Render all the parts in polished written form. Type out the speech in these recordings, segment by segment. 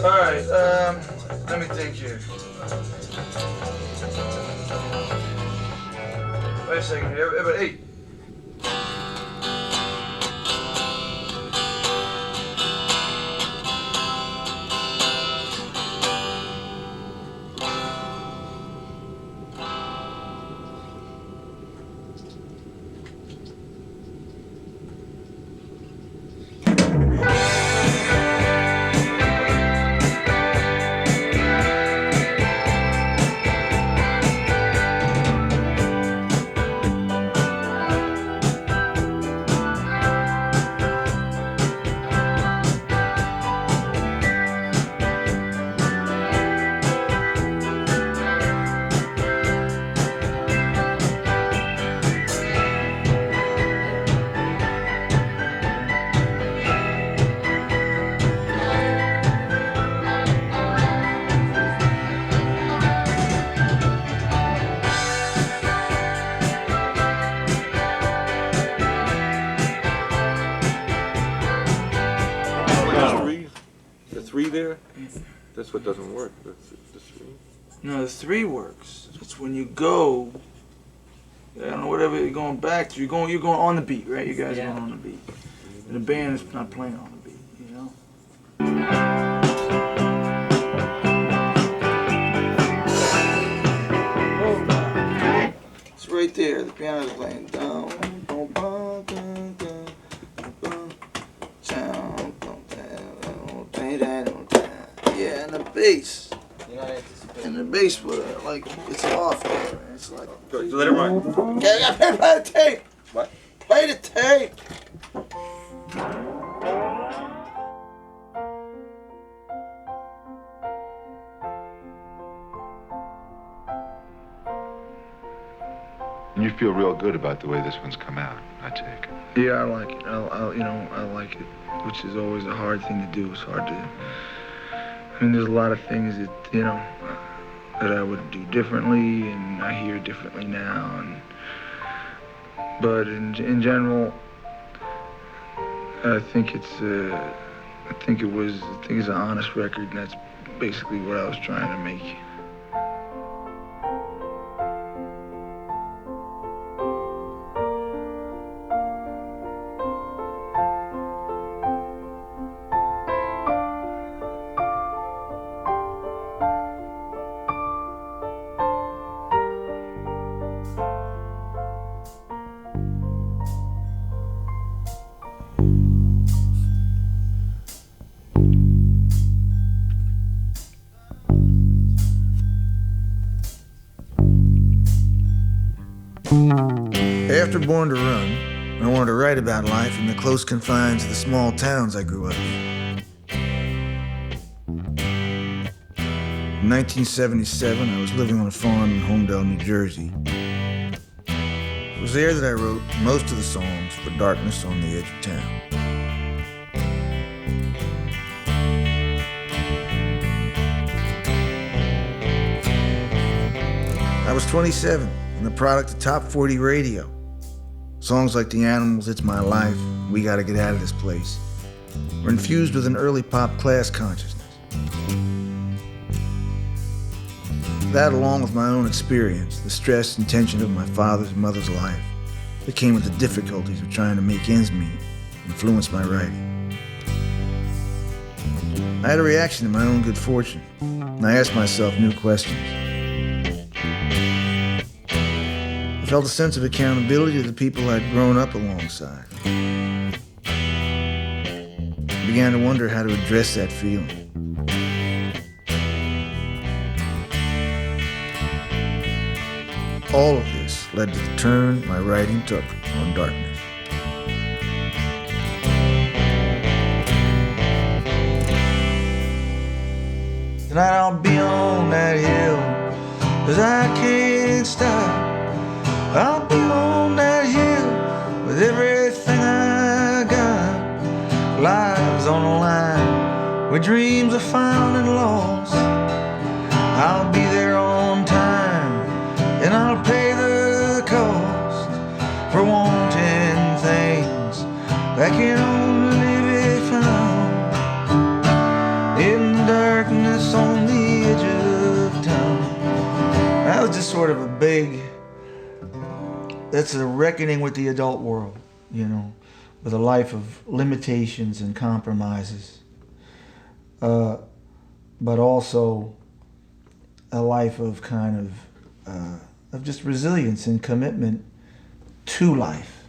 All right, let me think here. Wait a second here. Hey. Three there? That's what doesn't work. That's the three. No, the three works. It's when you go. I don't know, whatever you're going back to. You're going on the beat, right? You guys are going on the beat. And the band is not playing on the beat, you know? It's right there. The piano's playing down. Yeah, and the bass. And the bass with it, like, it's off there. It's like. Good. Let it run. Yeah, play the tape. What? Play the tape. And you feel real good about the way this one's come out, I take it. Yeah, I like it. I like it, which is always a hard thing to do. It's hard to. I mean, there's a lot of things that that I would do differently, and I hear differently now. But in general, I think it's an honest record, and that's basically what I was trying to make. After Born to Run, I wanted to write about life in the close confines of the small towns I grew up in. In 1977, I was living on a farm in Homedale, New Jersey. It was there that I wrote most of the songs for Darkness on the Edge of Town. I was 27 and the product of Top 40 radio. Songs like The Animals, It's My Life, We Gotta Get Out of This Place were infused with an early pop class consciousness. That, along with my own experience, the stress and tension of my father's and mother's life, that came with the difficulties of trying to make ends meet, influenced my writing. I had a reaction to my own good fortune, and I asked myself new questions. I felt a sense of accountability to the people I'd grown up alongside. I began to wonder how to address that feeling. All of this led to the turn my writing took on Darkness. Tonight I'll be on that hill, 'cause I can't stop. I'll be on that hill with everything I got. Lives on the line, where dreams are found and lost. I'll be there on time, and I'll pay the cost for wanting things that can only be found in the dark. was just sort of a big, that's a reckoning with the adult world, you know, with a life of limitations and compromises, but also a life of kind of just resilience and commitment to life,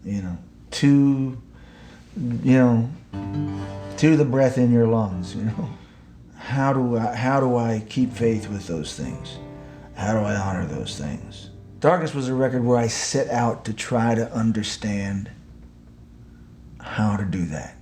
you know, to the breath in your lungs, you know. How do I keep faith with those things? How do I honor those things? Darkness was a record where I set out to try to understand how to do that.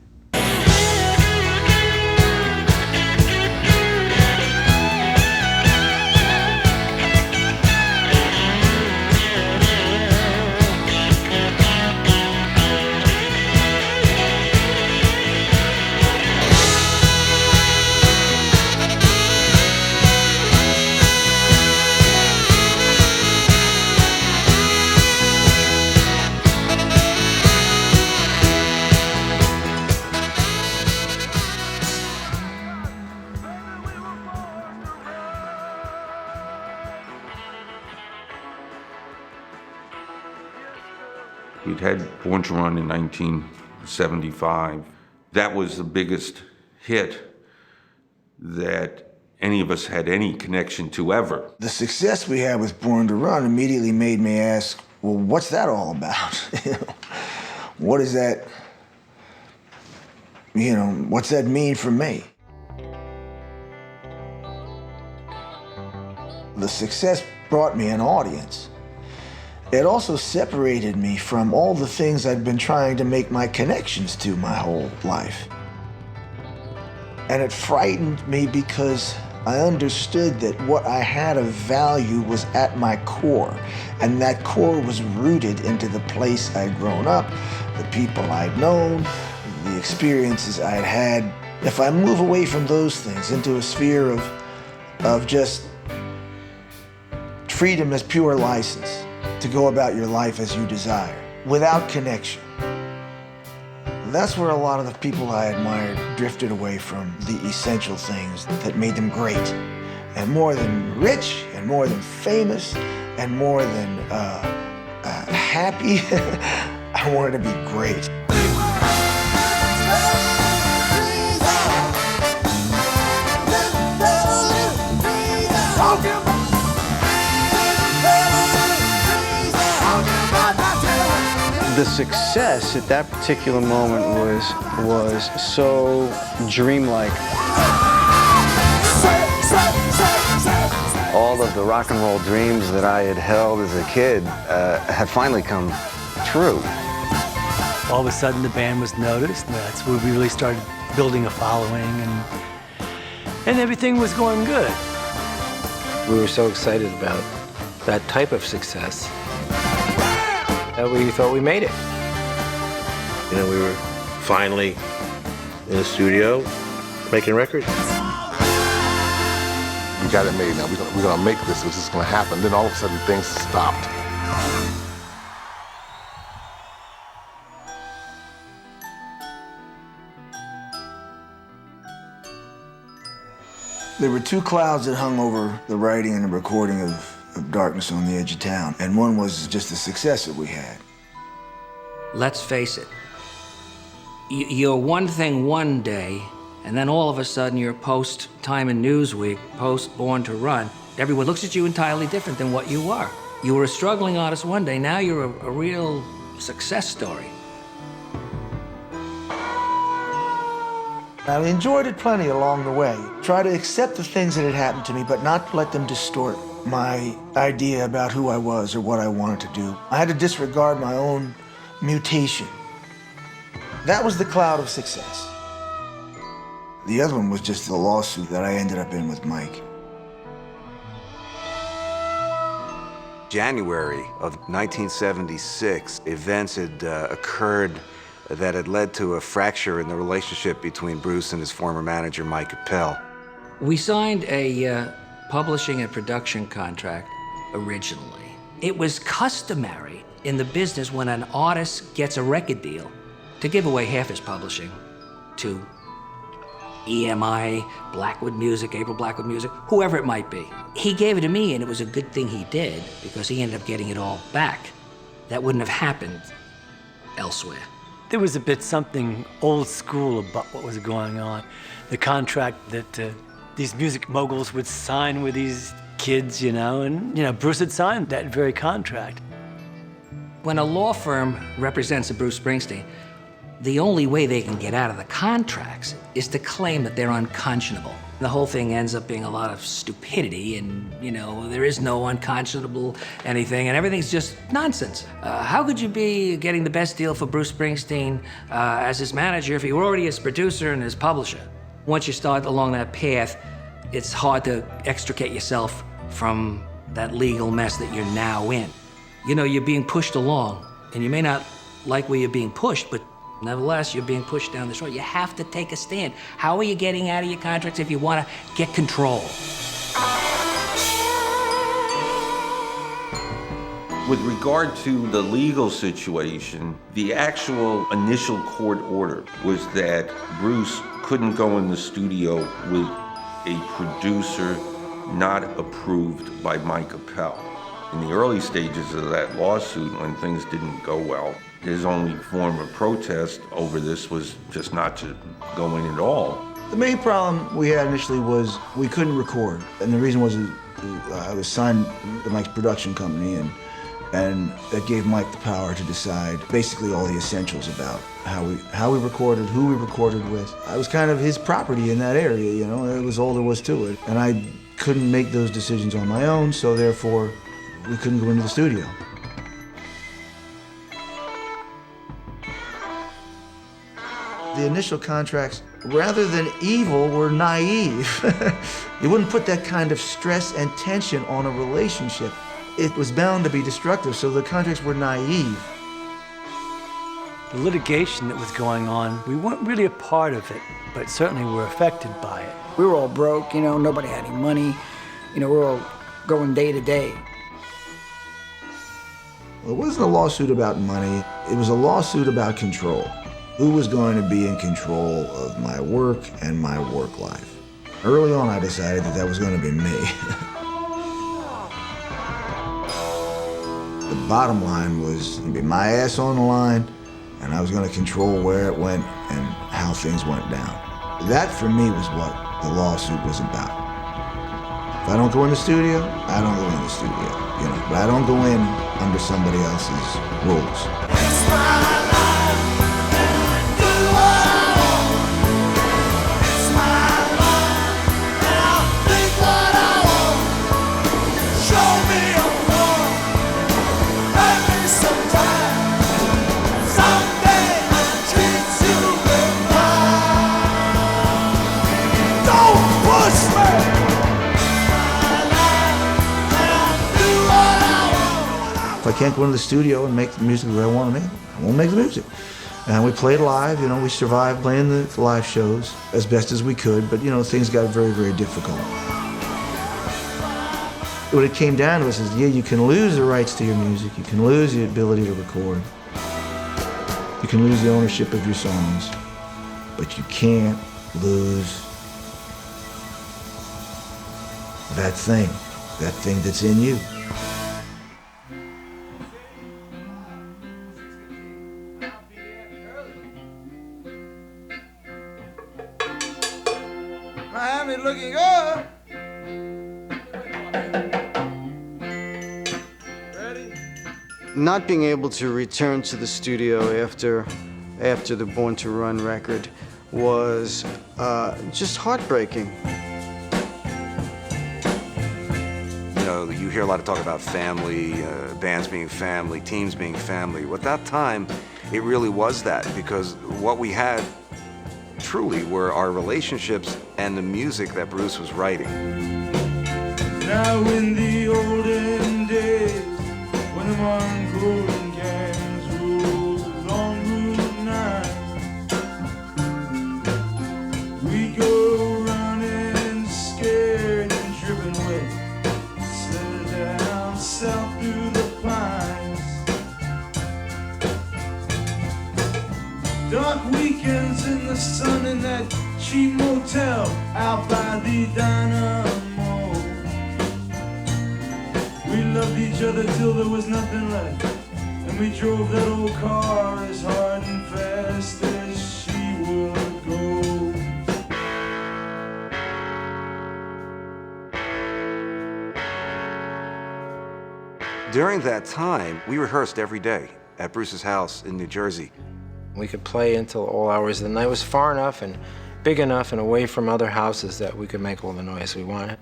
We'd had Born to Run in 1975. That was the biggest hit that any of us had any connection to ever. The success we had with Born to Run immediately made me ask, well, what's that all about? What is that, what's that mean for me? The success brought me an audience. It also separated me from all the things I'd been trying to make my connections to my whole life. And it frightened me because I understood that what I had of value was at my core, and that core was rooted into the place I'd grown up, the people I'd known, the experiences I'd had. If I move away from those things into a sphere of just freedom as pure license, to go about your life as you desire, without connection. That's where a lot of the people I admired drifted away from the essential things that made them great. And more than rich, and more than famous, and more than happy, I wanted to be great. The success at that particular moment was so dreamlike. All of the rock and roll dreams that I had held as a kid have finally come true. All of a sudden the band was noticed, and that's where we really started building a following, and everything was going good. We were so excited about that type of success that we thought we made it. You know, we were finally in the studio making records. We got it made now. We're gonna make this. This is gonna happen. Then all of a sudden things stopped. There were two clouds that hung over the writing and the recording of Darkness on the Edge of Town, and one was just the success that we had. Let's face it, you're one thing one day, and then all of a sudden you're post-Time and Newsweek, post-Born to Run. Everyone looks at you entirely different than what you are. You were a struggling artist one day, now you're a real success story. I enjoyed it plenty along the way. Try to accept the things that had happened to me, but not let them distort my idea about who I was or what I wanted to do. I had to disregard my own mutation. That was the cloud of success. The other one was just the lawsuit that I ended up in with Mike. January of 1976, events had occurred that had led to a fracture in the relationship between Bruce and his former manager, Mike Appel. We signed a publishing and production contract originally. It was customary in the business when an artist gets a record deal to give away half his publishing to EMI, Blackwood Music, April Blackwood Music, whoever it might be. He gave it to me, and it was a good thing he did, because he ended up getting it all back. That wouldn't have happened elsewhere. There was a bit something old school about what was going on. The contract that these music moguls would sign with these kids, and Bruce had signed that very contract. When a law firm represents a Bruce Springsteen, the only way they can get out of the contracts is to claim that they're unconscionable. The whole thing ends up being a lot of stupidity, and, there is no unconscionable anything, and everything's just nonsense. How could you be getting the best deal for Bruce Springsteen as his manager if you were already his producer and his publisher? Once you start along that path, it's hard to extricate yourself from that legal mess that you're now in. You're being pushed along, and you may not like where you're being pushed, but nevertheless, you're being pushed down this road. You have to take a stand. How are you getting out of your contracts if you want to get control? With regard to the legal situation, the actual initial court order was that Bruce couldn't go in the studio with a producer not approved by Mike Appel. In the early stages of that lawsuit, when things didn't go well, his only form of protest over this was just not to go in at all. The main problem we had initially was we couldn't record. And the reason was I was signed to Mike's production company, and that gave Mike the power to decide basically all the essentials about how we recorded, who we recorded with. I was kind of his property in that area, it was all there was to it. And I couldn't make those decisions on my own, so therefore we couldn't go into the studio. The initial contracts, rather than evil, were naive. You wouldn't put that kind of stress and tension on a relationship. It was bound to be destructive, so the contracts were naive. The litigation that was going on, we weren't really a part of it, but certainly were affected by it. We were all broke, nobody had any money. We were all going day to day. Well, it wasn't a lawsuit about money. It was a lawsuit about control. Who was going to be in control of my work and my work life? Early on, I decided that was going to be me. The bottom line was going to be my ass on the line, and I was going to control where it went and how things went down. That, for me, was what the lawsuit was about. If I don't go in the studio, I don't go in the studio, but I don't go in under somebody else's rules. It's my life, and I do what I want. It's my life, and I think what I want. Show me a war, make me some time. Someday I'll treat you goodbye. Don't push me. If I can't go into the studio and make the music that I want to make, I won't make the music. And we played live, we survived playing the live shows as best as we could, but things got very, very difficult. What it came down to is, you can lose the rights to your music, you can lose the ability to record, you can lose the ownership of your songs, but you can't lose that thing that's in you. Miami looking good. Ready? Not being able to return to the studio after the Born to Run record was just heartbreaking. You hear a lot of talk about family, bands being family, teams being family. Well, at that time, it really was that, because what we had truly were our relationships and the music that Bruce was writing. Now in the olden days, when the one golden cans ruled along Route 9, we go running scared and driven away, slid down south through the pines. Dark weekends in the sun in that cheap motel. hotel out by the dynamo. We loved each other till there was nothing left, and we drove that old car as hard and fast as she would go. During that time, we rehearsed every day at Bruce's house in New Jersey. We could play until all hours of the night. It was far enough and big enough and away from other houses that we could make all the noise we wanted.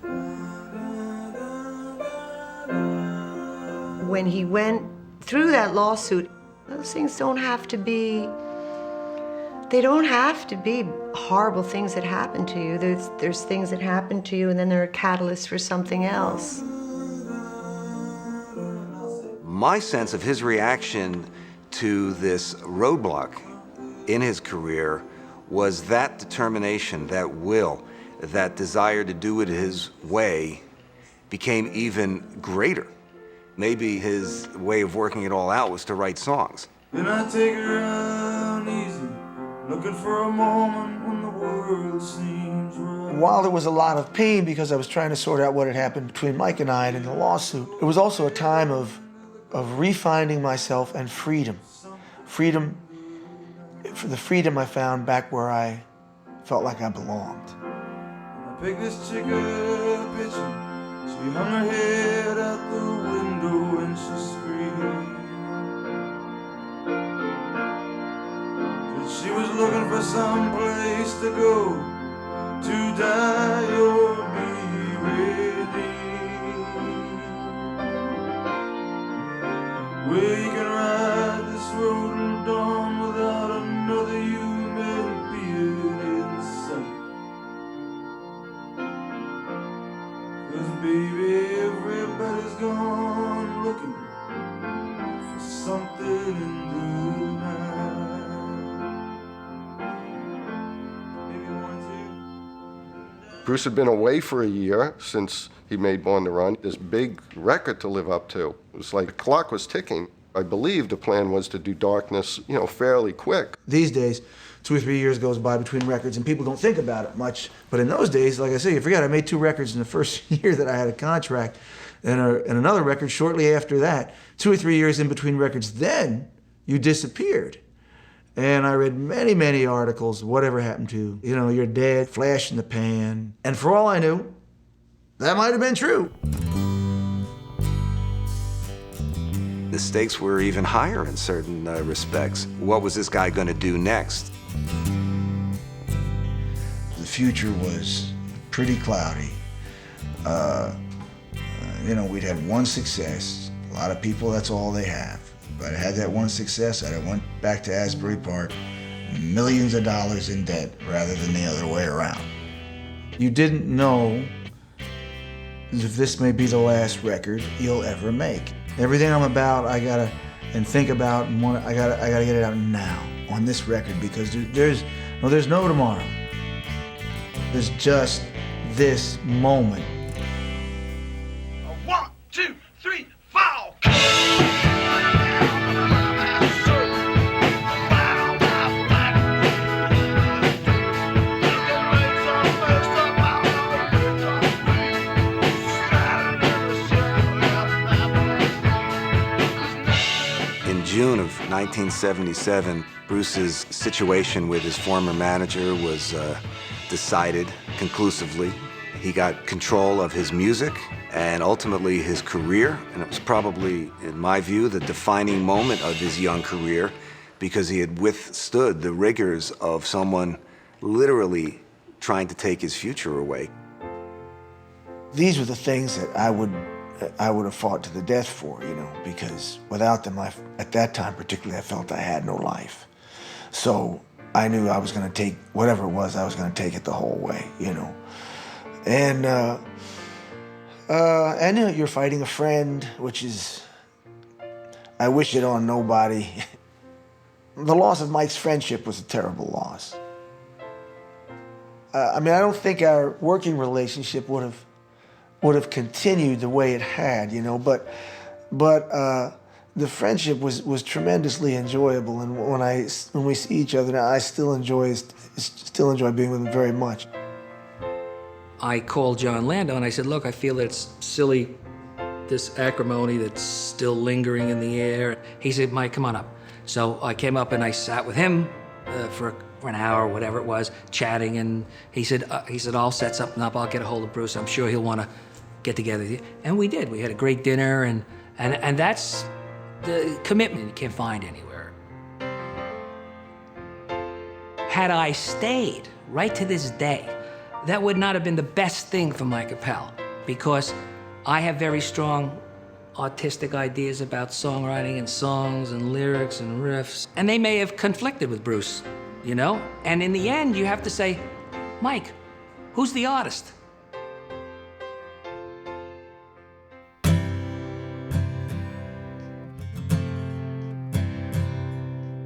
When he went through that lawsuit, those things don't have to be, they don't have to be horrible things that happen to you. There's things that happen to you and then they're a catalyst for something else. My sense of his reaction to this roadblock in his career was that determination, that will, that desire to do it his way became even greater. Maybe his way of working it all out was to write songs. Then I take her around easy, looking for a moment when the world seems right. While there was a lot of pain because I was trying to sort out what had happened between Mike and I in the lawsuit, it was also a time of refinding myself and freedom. Freedom, for the freedom I found back where I felt like I belonged. I picked this chick up a picture. She hung her head out the window and she screamed that she was looking for some place to go, to die or be redeemed. Where you can ride this road till dawn without another human being in sight. 'Cause baby, everybody's gone looking for something in the night. Maybe one, two. Bruce had been away for a year since he made Born to Run. This big record to live up to. It was like the clock was ticking. I believe the plan was to do Darkness, fairly quick. These days, 2 or 3 years goes by between records and people don't think about it much. But in those days, like I say, you forget I made 2 records in the first year that I had a contract and another record shortly after that. 2 or 3 years in between records, then you disappeared. And I read many, many articles, whatever happened to, you're dead, flash in the pan. And for all I knew, that might have been true. The stakes were even higher in certain respects. What was this guy going to do next? The future was pretty cloudy. We'd had one success. A lot of people, that's all they have. But I had that one success, I went back to Asbury Park, millions of dollars in debt rather than the other way around. You didn't know if this may be the last record you'll ever make. Everything I'm about, I gotta think about, and I gotta get it out now on this record because there's no tomorrow. There's just this moment. 1, 2, 3, 4. In June of 1977, Bruce's situation with his former manager was decided conclusively. He got control of his music and ultimately his career, and it was probably, in my view, the defining moment of his young career because he had withstood the rigors of someone literally trying to take his future away. These were the things that I would have fought to the death for, because without them, at that time particularly, I felt I had no life. So I knew I was going to take whatever it was, I was going to take it the whole way, And you're fighting a friend, which is, I wish it on nobody. The loss of Mike's friendship was a terrible loss. I don't think our working relationship would have continued the way it had, but the friendship was tremendously enjoyable, and when we see each other now, I still enjoy being with him very much. I called John Landau and I said, look, I feel that it's silly, this acrimony that's still lingering in the air. He said, Mike, come on up. So I came up and I sat with him for an hour, whatever it was, chatting, and he said, I'll set something up, I'll get a hold of Bruce, I'm sure he'll want to get together with you. And we did. We had a great dinner, and that's the commitment you can't find anywhere. Had I stayed right to this day, that would not have been the best thing for Mike Appel, because I have very strong artistic ideas about songwriting and songs and lyrics and riffs, and they may have conflicted with Bruce, you know? And in the end, you have to say, Mike, who's the artist?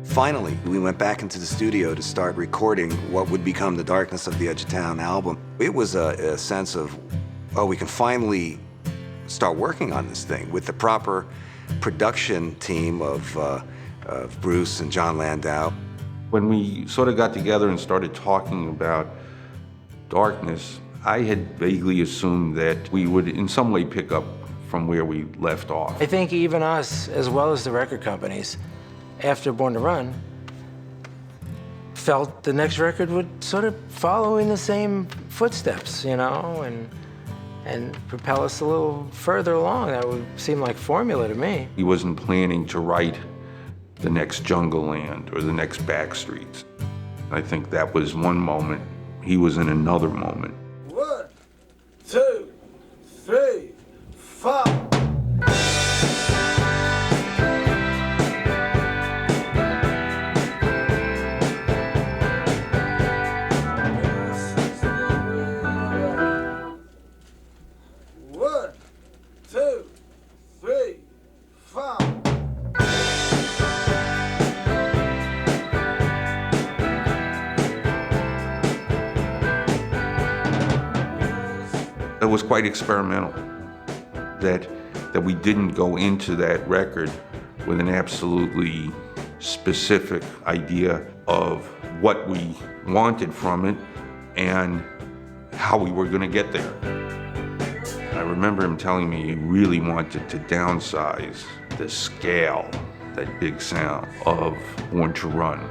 Finally, we went back into the studio to start recording what would become the Darkness of the Edge of Town album. It was a sense of, oh, we can finally start working on this thing with the proper production team of Bruce and John Landau. When we sort of got together and started talking about Darkness, I had vaguely assumed that we would in some way pick up from where we left off. I think even us, as well as the record companies, after Born to Run, felt the next record would sort of follow in the same footsteps, you know, and propel us a little further along. That would seem like formula to me. He wasn't planning to write the next Jungle Land or the next Backstreets. I think that was one moment. He was in another moment. 1, 2, 3, 4. It was quite experimental, that we didn't go into that record with an absolutely specific idea of what we wanted from it and how we were going to get there. I remember him telling me he really wanted to downsize the scale, that big sound, of Born to Run.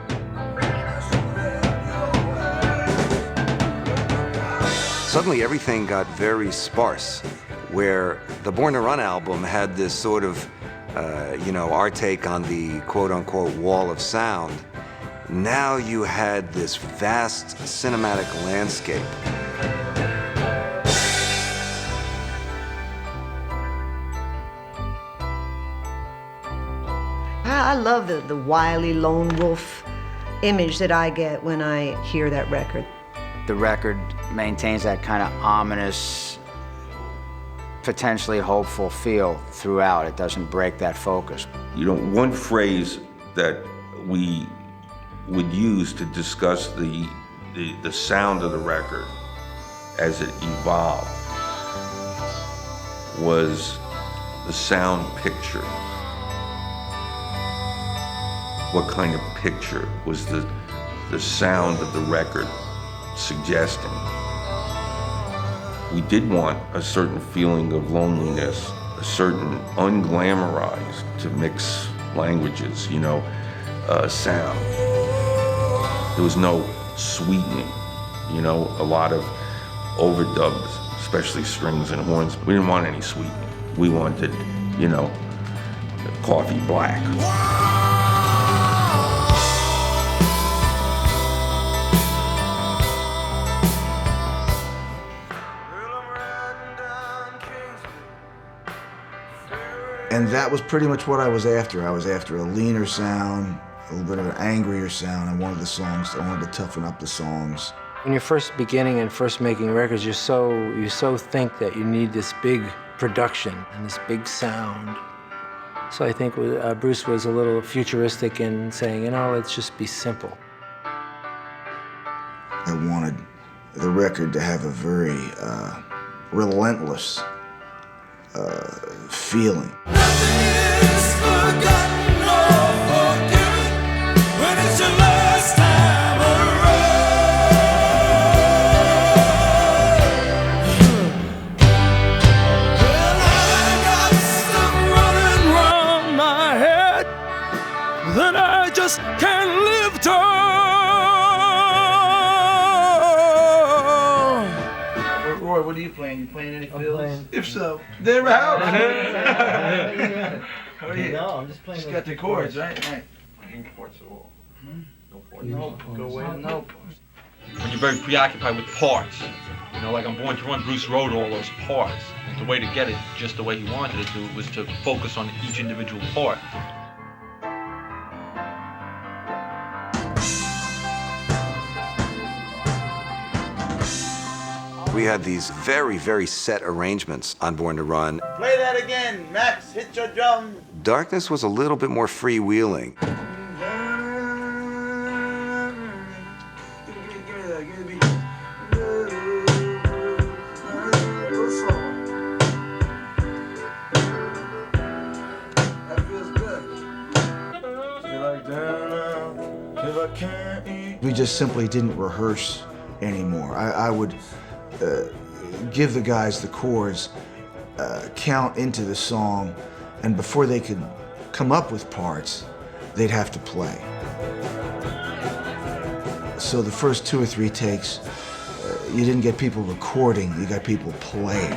Suddenly everything got very sparse, where the Born to Run album had this sort of, our take on the quote-unquote wall of sound. Now you had this vast cinematic landscape. I love the wily lone wolf image that I get when I hear that record. The record maintains that kind of ominous, potentially hopeful feel throughout. It doesn't break that focus. You know, one phrase that we would use to discuss the sound of the record as it evolved was the sound picture. What kind of picture was the sound of the record suggesting? We did want a certain feeling of loneliness, a certain unglamorized, to mix languages, sound. There was no sweetening, a lot of overdubs, especially strings and horns. We didn't want any sweetening. We wanted, coffee black. And that was pretty much what I was after. I was after a leaner sound, a little bit of an angrier sound. I wanted to toughen up the songs. When you're first beginning and first making records, you so think that you need this big production and this big sound. So I think Bruce was a little futuristic in saying, let's just be simple. I wanted the record to have a very relentless feeling. Roy, what are you playing? You playing any fills? If so, they're out. How are you? No, I'm just playing. Just got the chords, right? Right. No ports at all. No ports. No, go away. No parts. When you're very preoccupied with parts, you know, like on Born to Run, Bruce wrote all those parts. The way to get it just the way he wanted it to was to focus on each individual part. We had these very, very set arrangements on Born to Run. Play that again, Max. Hit your drum. Darkness was a little bit more freewheeling. We just simply didn't rehearse anymore. I would give the guys the chords, count into the song, and before they could come up with parts, they'd have to play. So the first 2 or 3 takes, you didn't get people recording, you got people playing.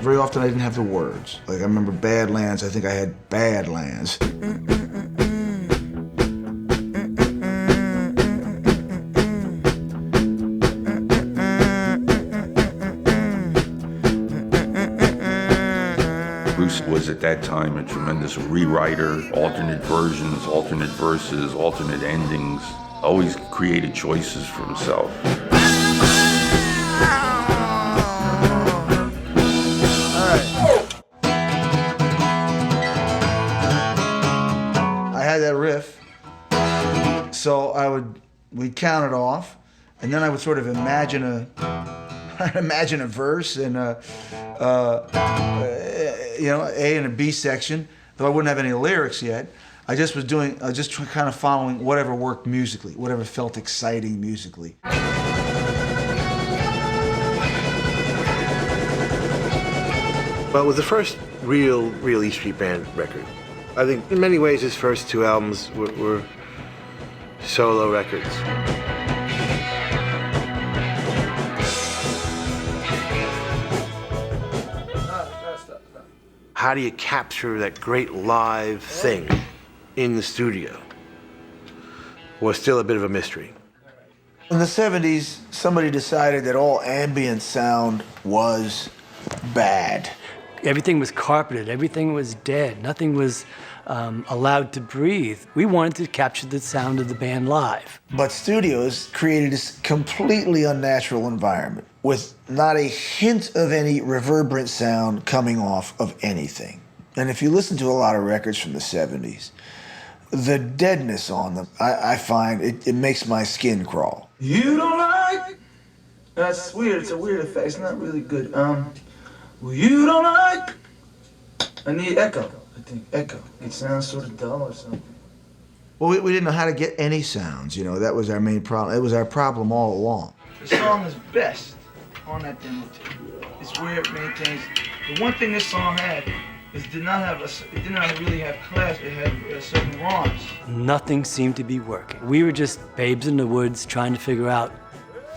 Very often I didn't have the words. Like I remember Badlands, I think I had Badlands. Bruce was at that time a tremendous rewriter, alternate versions, alternate verses, alternate endings, always created choices for himself. I had that riff, so we'd count it off, and then I would sort of imagine a verse and a A and a B section, though I wouldn't have any lyrics yet. I just was kind of following whatever worked musically, whatever felt exciting musically. Well, it was the first real E Street Band record. I think in many ways his first 2 albums were solo records. How do you capture that great live thing in the studio? Was still a bit of a mystery. In the 70s, somebody decided that all ambient sound was bad. Everything was carpeted, everything was dead, nothing was allowed to breathe. We wanted to capture the sound of the band live. But studios created this completely unnatural environment with not a hint of any reverberant sound coming off of anything. And if you listen to a lot of records from the 70s, the deadness on them, I find it makes my skin crawl. You don't like? That's weird, it's a weird effect, it's not really good. Well, you don't like? I need echo, I think, echo. It sounds sort of dull or something. Well, we didn't know how to get any sounds, you know, that was our main problem. It was our problem all along. The song is best on that demo tape. It's where it maintains. The one thing this song had is it did not really have class, it had certain rhymes. Nothing seemed to be working. We were just babes in the woods trying to figure out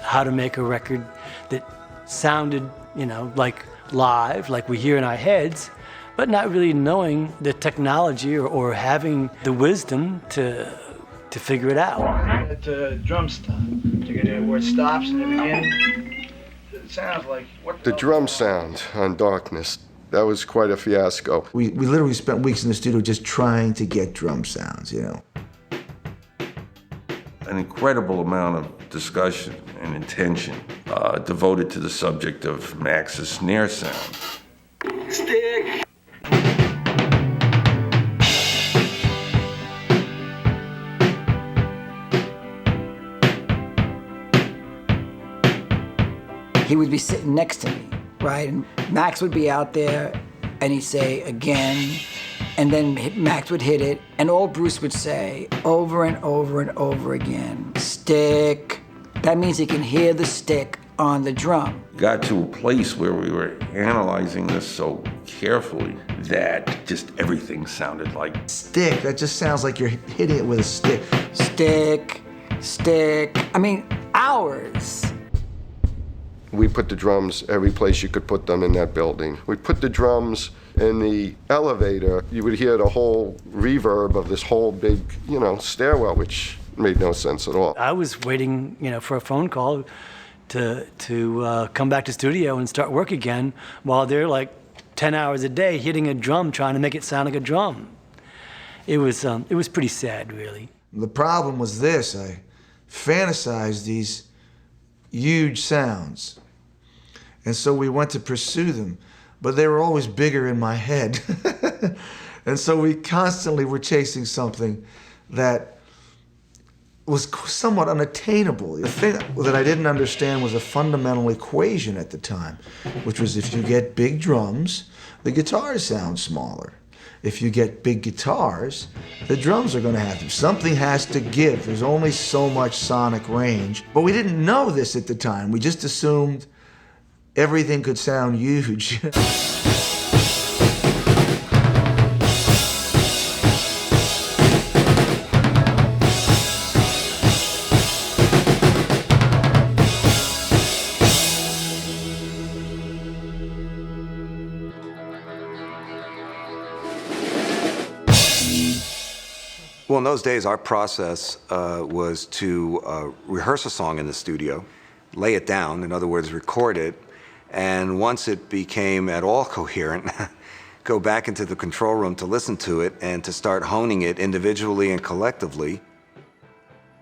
how to make a record that sounded, you know, like live, like we hear in our heads, but not really knowing the technology or having the wisdom to figure it out. At the drum stop, where it stops in the beginning, it sounds like what the drum sound on Darkness, that was quite a fiasco. We literally spent weeks in the studio just trying to get drum sounds, you know. An incredible amount of discussion and intention devoted to the subject of Max's snare sound. Stick. He would be sitting next to me, right? And Max would be out there, and he'd say again, and then Max would hit it, and all Bruce would say over and over and over again, stick. That means he can hear the stick on the drum. Got to a place where we were analyzing this so carefully that just everything sounded like stick. That just sounds like you're hitting it with a stick. Stick, stick. I mean, hours. We put the drums every place you could put them in that building. We put the drums in the elevator. You would hear the whole reverb of this whole big, stairwell, which made no sense at all. I was waiting, for a phone call to come back to studio and start work again while they're like 10 hours a day hitting a drum trying to make it sound like a drum. It was pretty sad, really. The problem was this: I fantasized these huge sounds, and so we went to pursue them, but they were always bigger in my head. And so we constantly were chasing something that was somewhat unattainable. The thing that I didn't understand was a fundamental equation at the time, which was if you get big drums, the guitars sound smaller. If you get big guitars, the drums are going to have to. Something has to give. There's only so much sonic range. But we didn't know this at the time. We just assumed everything could sound huge. Well, in those days, our process was to rehearse a song in the studio, lay it down, in other words, record it, and once it became at all coherent, go back into the control room to listen to it and to start honing it individually and collectively.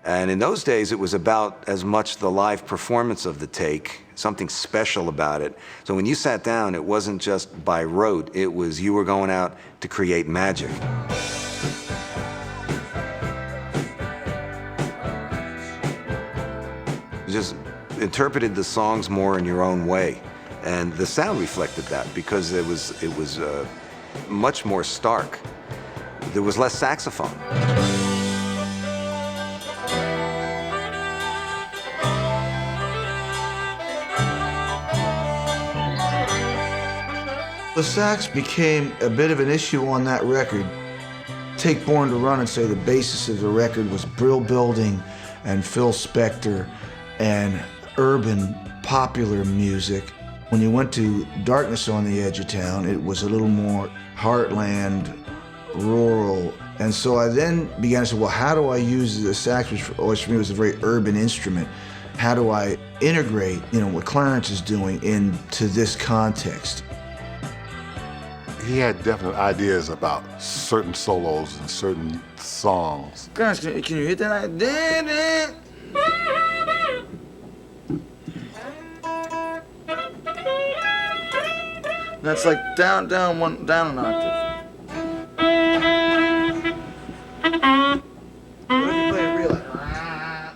And in those days, it was about as much the live performance of the take, something special about it. So when you sat down, it wasn't just by rote, it was you were going out to create magic. Just interpreted the songs more in your own way, and the sound reflected that because it was much more stark. There was less saxophone. The sax became a bit of an issue on that record. Take Born to Run and say the basis of the record was Brill Building and Phil Spector and urban popular music. When you went to Darkness on the Edge of Town, it was a little more heartland, rural. And so I then began to say, well, how do I use the sax, which always for me was a very urban instrument? How do I integrate, what Clarence is doing into this context? He had definite ideas about certain solos and certain songs. Clarence, can you hit that? That's like down an octave. What if you play it real?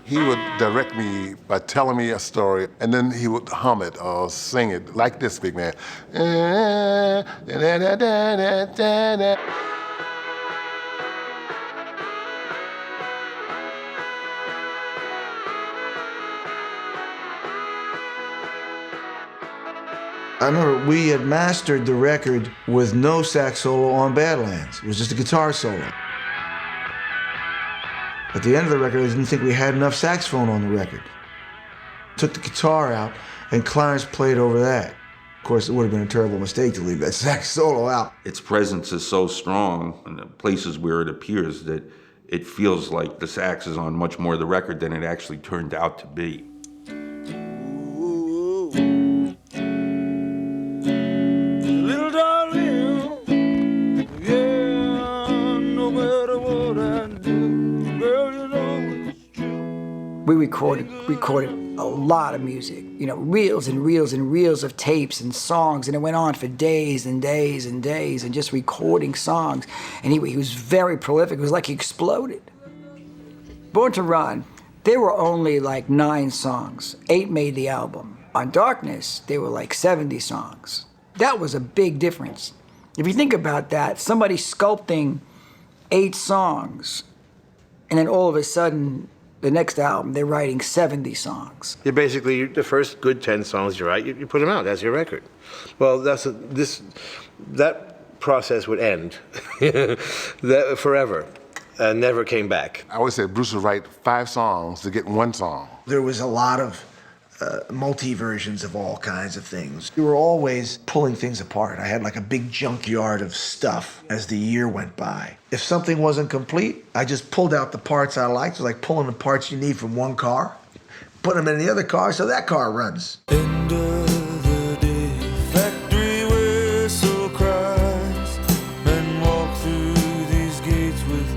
He would direct me by telling me a story, and then he would hum it or sing it like this, big man. I remember we had mastered the record with no sax solo on Badlands. It was just a guitar solo. At the end of the record, I didn't think we had enough saxophone on the record. Took the guitar out, and Clarence played over that. Of course, it would have been a terrible mistake to leave that sax solo out. Its presence is so strong in the places where it appears that it feels like the sax is on much more of the record than it actually turned out to be. Little darling, yeah, no matter what I do, girl, you know it's true. We recorded a lot of music, reels and reels and reels of tapes and songs, and it went on for days and days and days, and just recording songs. And he was very prolific. It was like he exploded. Born to Run, there were only like 9 songs. 8 made the album. On Darkness, there were like 70 songs. That was a big difference. If you think about that, somebody sculpting 8 songs, and then all of a sudden, the next album, they're writing 70 songs. You basically, the first good 10 songs you write, you put them out. That's your record. Well, that process would end forever. never came back. I always said Bruce would write 5 songs to get 1 song. There was a lot of multi-versions of all kinds of things. We were always pulling things apart. I had like a big junkyard of stuff as the year went by. If something wasn't complete, I just pulled out the parts I liked. It was like pulling the parts you need from one car, putting them in the other car so that car runs. End of the day, factory whistle cries. Men walk through these gates with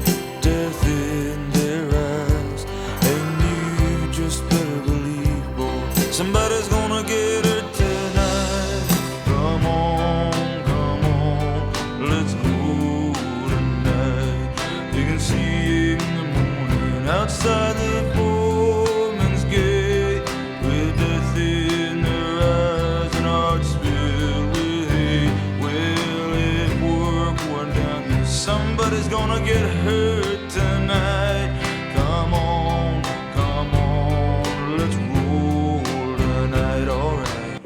death in their eyes. And you just better believe, boy, somebody's gonna get hurt tonight. Come on, let's go tonight. You can see in the morning outside the foreman's gate, with death in their eyes and hearts filled with hate. Well, if work went down, then somebody's gonna get hurt tonight. Come on, let's roll tonight, alright.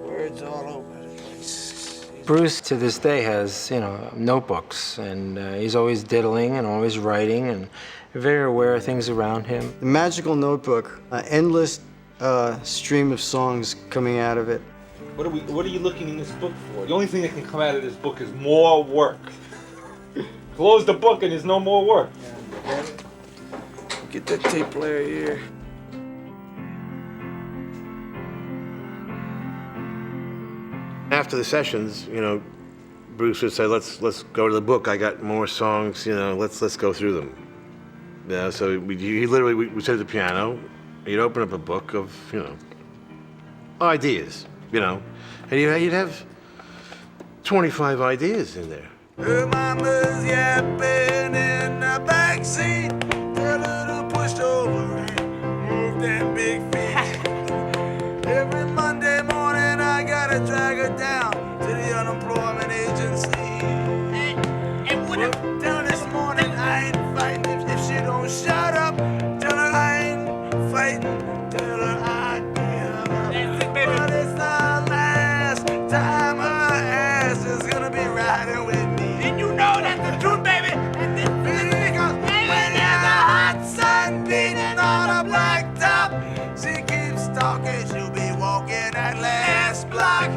Words all over the place. Bruce to this day has, notebooks, and he's always diddling and always writing and very aware of things around him. The Magical Notebook, an endless stream of songs coming out of it. What are you looking in this book for? The only thing that can come out of this book is more work. Close the book and there's no more work. Get that tape player here. After the sessions, Bruce would say, let's go to the book. I got more songs, let's go through them. So he literally, we sit at the piano, he'd open up a book of, ideas, and you'd have 25 ideas in there. Her mama's yapping in the backseat. Tell her to push over and move that big feet. Every Monday morning I gotta drag her down to the unemployment agency. And what if tell her this morning I ain't fighting if she don't shut up. Tell her I ain't fighting. Tell her I give up. But it's the last time her ass is gonna be riding with me. And you know that's the truth, baby. And this because when there's a hot sun beating on a black top, she keeps talking. She'll be walking that last block.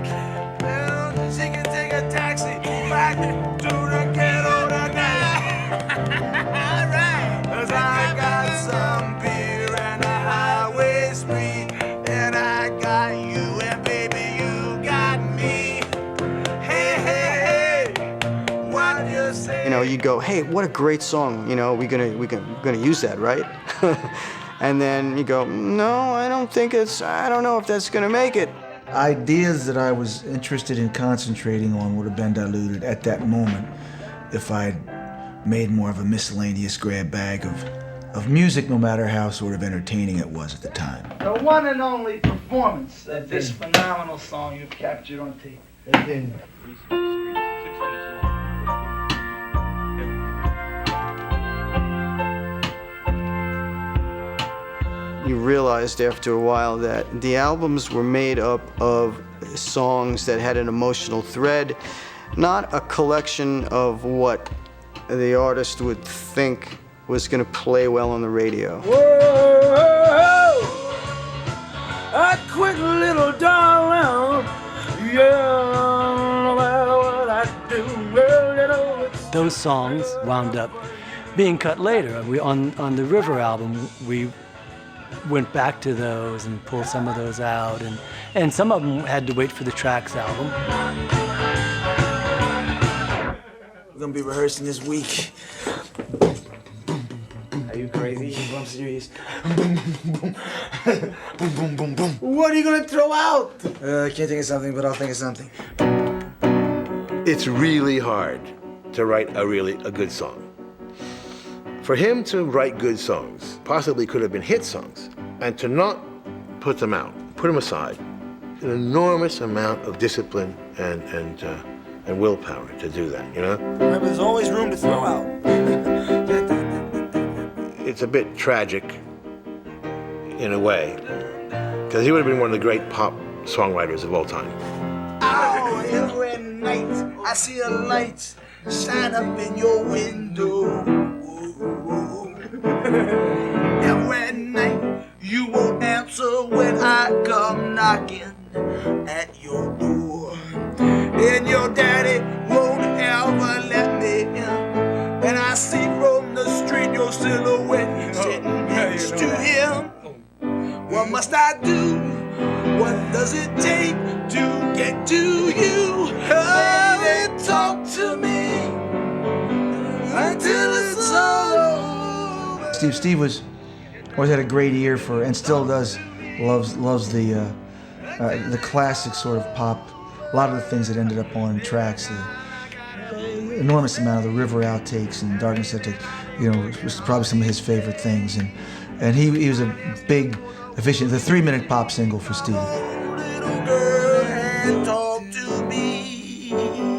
And she can take a taxi back to the ghetto tonight. All right. 'Cause I got some beer and a highway spree, and I got you, and baby you got me. Hey, hey, hey, what you say? You go, hey, what a great song. We're gonna use that, right? And then you go, no, I don't know if that's gonna make it. Ideas that I was interested in concentrating on would have been diluted at that moment if I'd made more of a miscellaneous grab bag of music, no matter how sort of entertaining it was at the time. The one and only performance of this phenomenal song you've captured on tape. You realized after a while that the albums were made up of songs that had an emotional thread, not a collection of what the artist would think was going to play well on the radio. Whoa, I quit little darling, yeah, no matter what I do, well, Those songs wound up being cut later. On the River album, we went back to those and pulled some of those out, and some of them had to wait for the Tracks album. We're gonna be rehearsing this week. Are you crazy? I'm serious. Boom, boom, boom. Boom, boom, boom, boom. What are you gonna throw out? I can't think of something, but I'll think of something. It's really hard to write a good song. For him to write good songs, possibly could have been hit songs, and to not put them out, put them aside, an enormous amount of discipline and willpower to do that, Remember, there's always room to throw out. It's a bit tragic, in a way, because he would have been one of the great pop songwriters of all time. Oh, every night I see a light shine up in your window. And at night you won't answer when I come knocking at your door. And your daddy won't ever let me in. And I see from the street your silhouette sitting next to him. What must I do? What does it take to get to you? Baby, talk to me until it's all over. Steve always had a great ear for, and still does, loves the classic sort of pop. A lot of the things that ended up on tracks, the enormous amount of the River outtakes and Darkness outtakes, you know, was probably some of his favorite things. And he was a big aficionado. The 3-minute pop single for Steve. Little girl, and talk to me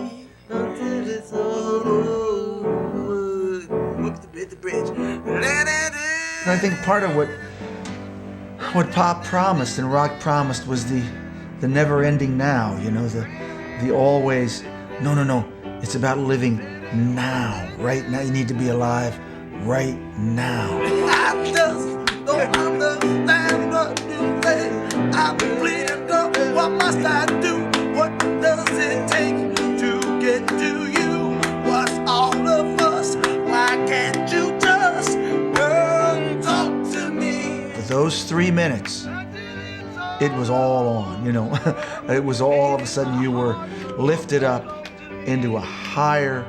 until it's all over. Whoop the bridge. And I think part of what pop promised and rock promised was the never-ending now, you know, the always, no, it's about living now, right now. You need to be alive right now. I just don't understand what you say. I'm bleeding, girl. What must I do? What does it take to get to you? What's all of us? Why can't you just talk to me? For those 3 minutes, it was all on, you know. It was all of a sudden you were lifted up into a higher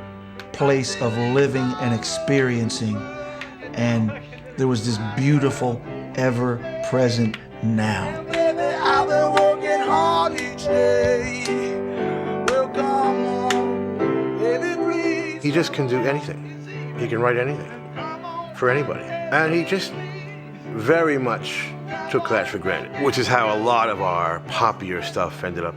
place of living and experiencing. And there was this beautiful, ever-present now. Baby, I've been working hard each day. Well, come on, baby, please. He just can do anything. He can write anything for anybody. And he just very much took that for granted, which is how a lot of our poppier stuff ended up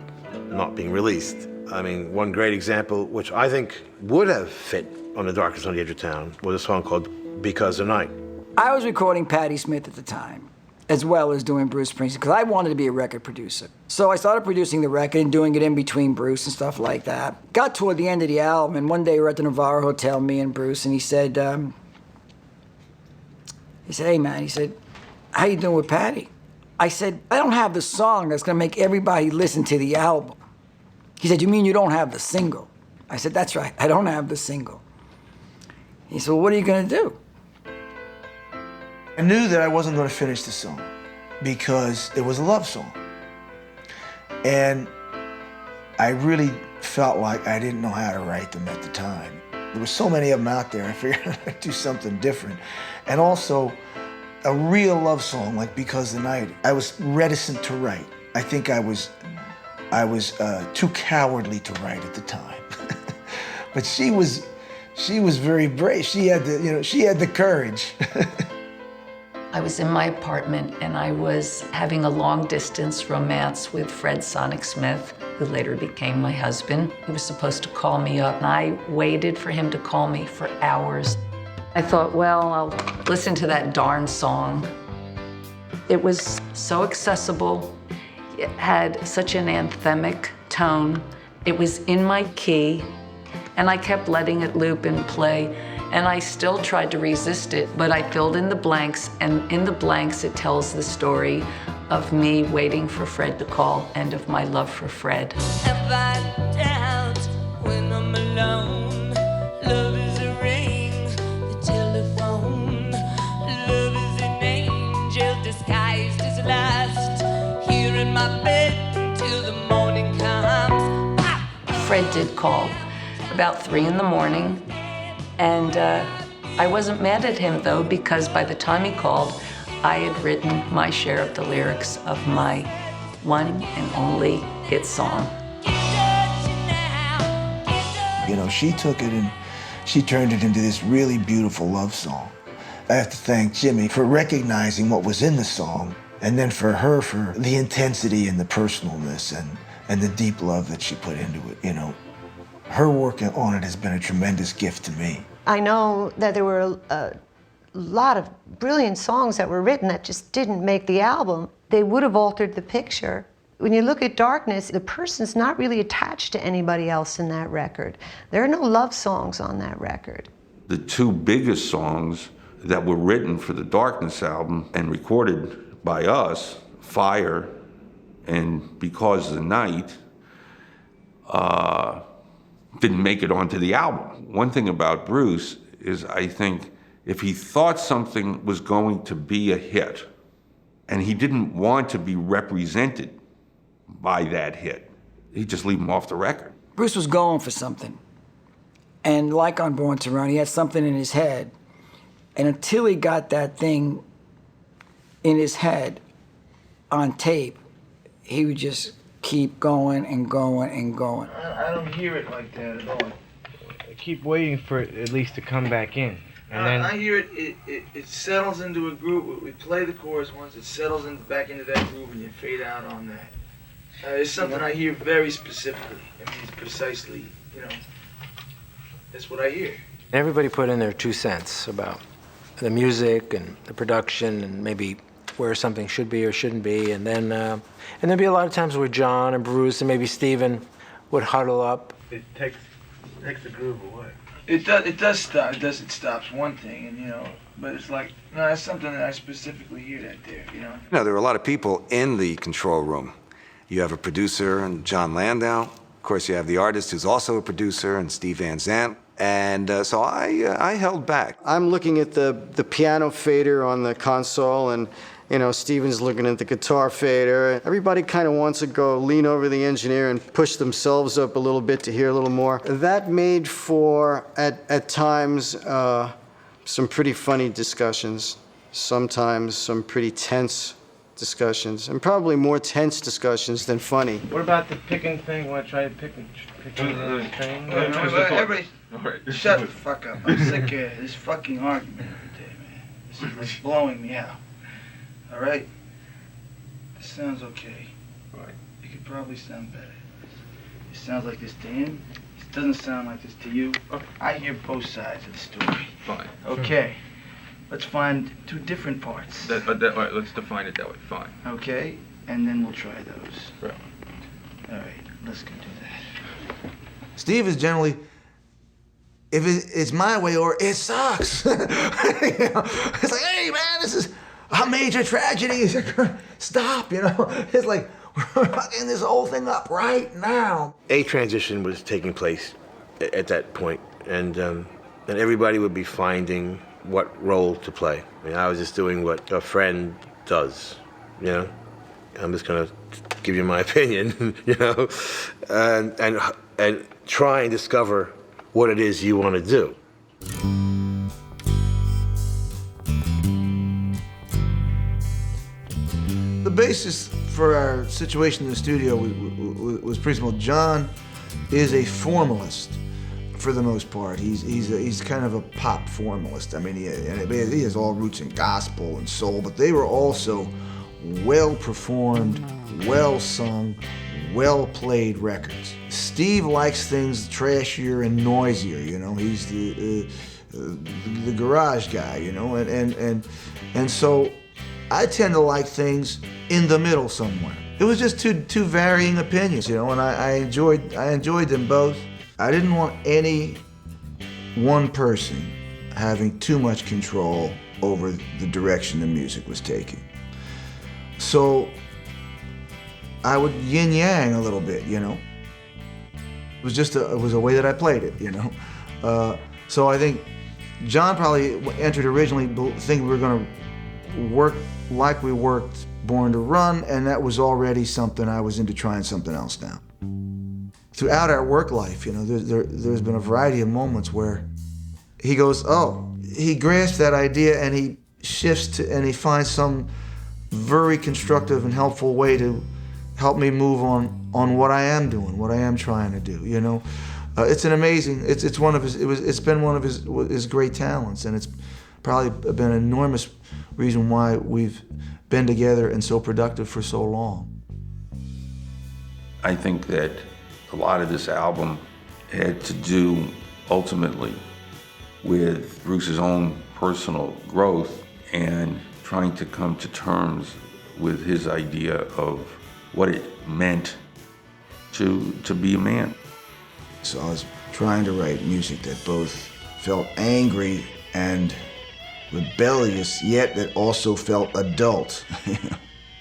not being released. I mean, one great example, which I think would have fit on The Darkness on the Edge of Town, was a song called Because the Night. I was recording Patti Smith at the time, as well as doing Bruce Springsteen, because I wanted to be a record producer. So I started producing the record and doing it in between Bruce and stuff like that. Got toward the end of the album, and one day we were at the Navarro Hotel, me and Bruce, and he said, hey man, he said, how you doing with Patti? I said, I don't have the song that's gonna make everybody listen to the album. He said, you mean you don't have the single? I said, that's right, I don't have the single. He said, well, what are you gonna do? I knew that I wasn't going to finish the song because it was a love song. And I really felt like I didn't know how to write them at the time. There were so many of them out there, I figured I'd do something different. And also, a real love song like Because the Night, I was reticent to write. I think I was too cowardly to write at the time. But she was very brave. She had the courage. I was in my apartment and I was having a long-distance romance with Fred Sonic Smith, who later became my husband. He was supposed to call me up, and I waited for him to call me for hours. I thought, well, I'll listen to that darn song. It was so accessible. It had such an anthemic tone. It was in my key, and I kept letting it loop and play. And I still tried to resist it, but I filled in the blanks, and in the blanks it tells the story of me waiting for Fred to call and of my love for Fred. Have I doubt when I'm alone? Love is a ring, the telephone. Love is an angel disguised as lust. Here in my bed till the morning comes. Fred did call about 3 in the morning. And I wasn't mad at him, though, because by the time he called, I had written my share of the lyrics of my one and only hit song. You know, she took it and she turned it into this really beautiful love song. I have to thank Jimmy for recognizing what was in the song, and then for her for the intensity and the personalness and the deep love that she put into it, you know. Her work on it has been a tremendous gift to me. I know that there were a lot of brilliant songs that were written that just didn't make the album. They would have altered the picture When you look at Darkness, the person's not really attached to anybody else in that record. There are no love songs on that record. The two biggest songs that were written for the Darkness album and recorded by us, Fire and Because of the Night, didn't make it onto the album. One thing about Bruce is I think if he thought something was going to be a hit and he didn't want to be represented by that hit, he'd just leave him off the record. Bruce was going for something. And like on Born to Run, he had something in his head. And until he got that thing in his head on tape, he would just keep going and going and going. I don't hear it like that at all. I keep waiting for it at least to come back in. And then I hear it settles into a groove. We play the chorus once, it settles back into that groove, and you fade out on that. It's something I hear very specifically. I mean, precisely, you know, that's what I hear. Everybody put in their 2 cents about the music and the production and maybe where something should be or shouldn't be. And then there'd be a lot of times where John and Bruce and maybe Steven would huddle up. It takes the groove away. It does stop. It stops one thing, and you know, but it's like, no, that's something that I specifically hear that there, you know. You know, there were a lot of people in the control room. You have a producer, and John Landau. Of course, you have the artist who's also a producer, and Steve Van Zandt. And so I held back. I'm looking at the piano fader on the console, and you know, Steven's looking at the guitar fader. Everybody kind of wants to go lean over the engineer and push themselves up a little bit to hear a little more. That made for, at times, some pretty funny discussions, sometimes some pretty tense discussions, and probably more tense discussions than funny. What about the picking thing? Want to try to pick the train? Everybody, shut the fuck up. I'm sick of this fucking argument every day, man. This is like blowing me out. All right? This sounds okay. Right. It could probably sound better. It sounds like this to him. It doesn't sound like this to you. Okay. I hear both sides of the story. Fine. Okay. Let's find 2 different parts. All right, let's define it that way. Fine. Okay? And then we'll try those. Right. All right. Let's go do that. Steve is generally, if it's my way or it sucks. You know? It's like, hey man, this is a major tragedy. Stop, you know? It's like, we're fucking this whole thing up right now. A transition was taking place at that point, and everybody would be finding what role to play. I mean, I was just doing what a friend does, you know? I'm just gonna give you my opinion, you know? And try and discover what it is you want to do. The basis for our situation in the studio was pretty simple. John is a formalist for the most part. He's kind of a pop formalist. I mean, he has all roots in gospel and soul, but they were also well-performed, well-sung, well-played records. Steve likes things trashier and noisier, you know. He's the garage guy, you know, and so I tend to like things in the middle somewhere. It was just two varying opinions, you know, and I enjoyed them both. I didn't want any one person having too much control over the direction the music was taking. So I would yin-yang a little bit, you know. It was a way that I played it, you know. So I think John probably entered originally thinking we were going to work like we worked Born to Run, and that was already something I was into trying something else now. Throughout our work life, you know, there's been a variety of moments where he goes, oh, he grasps that idea and he shifts and he finds some very constructive and helpful way to help me move on what I am doing, what I am trying to do, you know. It's an amazing, it's been one of his great talents, and it's probably been an enormous reason why we've been together and so productive for so long. I think that a lot of this album had to do ultimately with Bruce's own personal growth and trying to come to terms with his idea of what it meant to be a man. So I was trying to write music that both felt angry and rebellious, yet that also felt adult.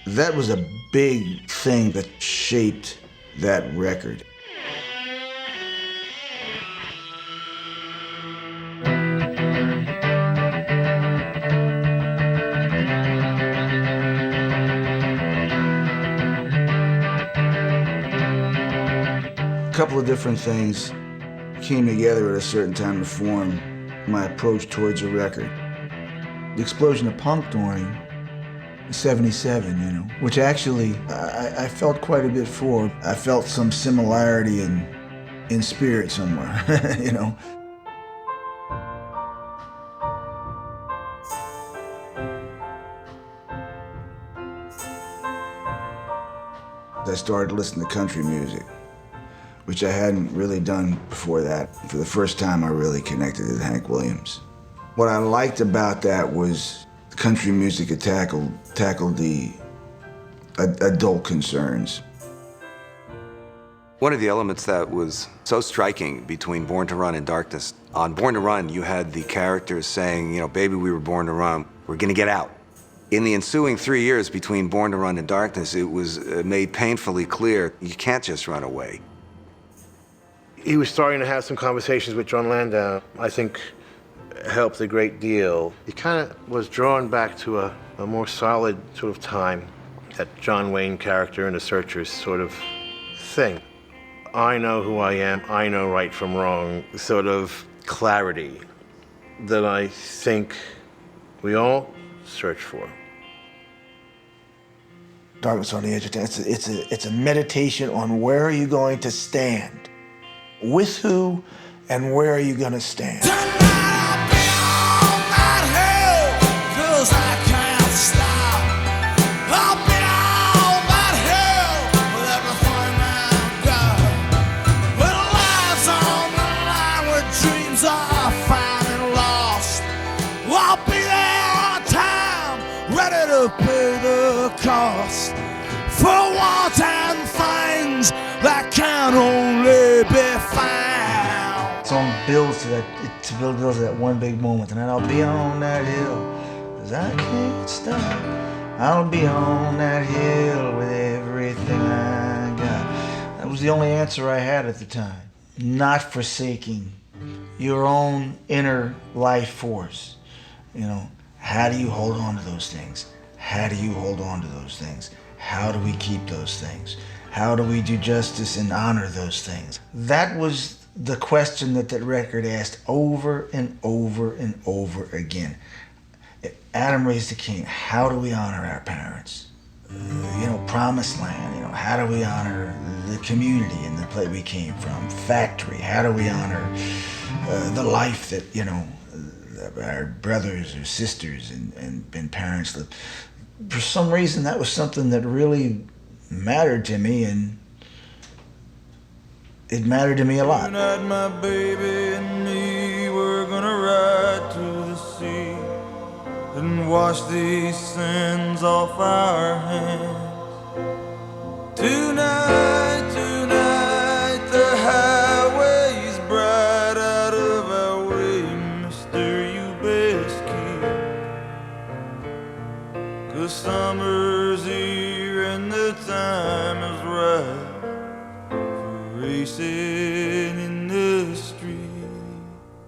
That was a big thing that shaped that record. A couple of different things came together at a certain time to form my approach towards a record. The explosion of punk during '77, you know, which actually I felt quite a bit for. I felt some similarity in spirit somewhere, you know. I started listening to country music, which I hadn't really done before that. For the first time, I really connected with Hank Williams. What I liked about that was country music had tackled the adult concerns. One of the elements that was so striking between Born to Run and Darkness, on Born to Run, you had the characters saying, you know, baby, we were born to run, we're gonna get out. In the ensuing 3 years between Born to Run and Darkness, it was made painfully clear, you can't just run away. He was starting to have some conversations with John Landau. I think helped a great deal. He kind of was drawn back to a more solid sort of time, that John Wayne character in The Searchers sort of thing. I know who I am, I know right from wrong, sort of clarity that I think we all search for. Darkness on the Edge of Town, it's a meditation on where are you going to stand, with who, and where are you going to stand. Cause I can't stop. I'll be on that hill with everything I've got. With lives on the line, where dreams are finally lost. I'll be there on time, ready to pay the cost for wanting things that can only be found. The song builds to that one big moment, and then I'll be on that hill. I can't stop. I'll be on that hill with everything I got. That was the only answer I had at the time. Not forsaking your own inner life force. You know, how do you hold on to those things? How do you hold on to those things? How do we keep those things? How do we do justice and honor those things? That was the question that record asked over and over and over again. Adam Raised the King, how do we honor our parents? You know, Promised Land, you know, how do we honor the community and the place we came from? Factory, how do we honor the life that, you know, our brothers or sisters and parents lived? For some reason, that was something that really mattered to me, and it mattered to me a lot. Tonight, my baby and me, we're gonna ride to the sea and wash these sins off our hands. Tonight, tonight, the highway's bright out of our way, mister, you best keep. 'Cause summer's here and the time is right for racing in the street.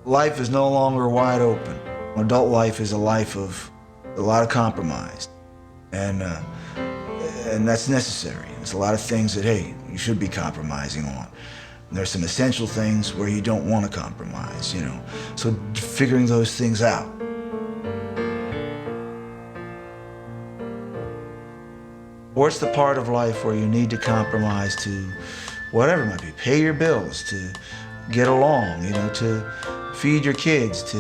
Life is no longer wide open. Adult life is a life of a lot of compromise, and that's necessary. There's a lot of things that, hey, you should be compromising on. And there's some essential things where you don't want to compromise, you know. So figuring those things out. What's the part of life where you need to compromise to whatever it might be, pay your bills, to get along, you know, to feed your kids, to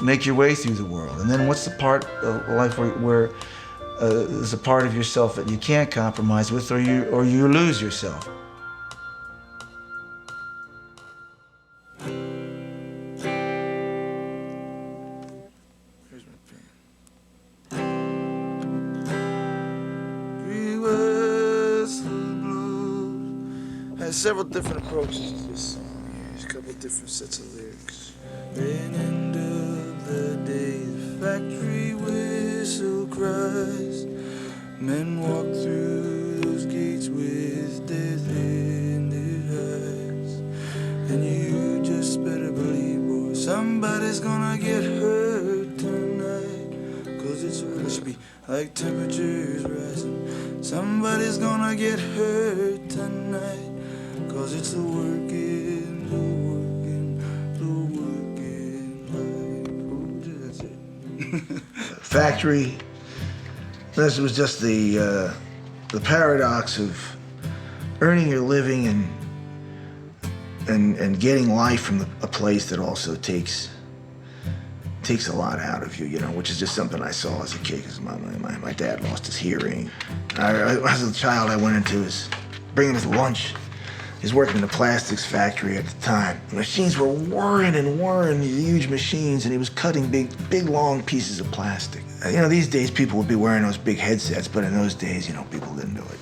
make your way through the world. And then what's the part of life where there's a part of yourself that you can't compromise with, or you lose yourself. Beware. There's several different approaches to this song. There's a couple different sets of lyrics. End of the day, the factory whistle cries. Men walk through those gates with death in their eyes. And you just better believe, boy, somebody's gonna get hurt tonight. Cause it's supposed to be like temperatures rising. Somebody's gonna get hurt tonight. Cause it's the working, that's it. Factory. This was just the paradox of earning your living and getting life from a place that also takes a lot out of you, you know, which is just something I saw as a kid because my dad lost his hearing. As a child, I went into bringing his lunch. He was working in a plastics factory at the time. The machines were whirring and whirring, these huge machines, and he was cutting big, long pieces of plastic. You know, these days people would be wearing those big headsets, but in those days, you know, people didn't do it.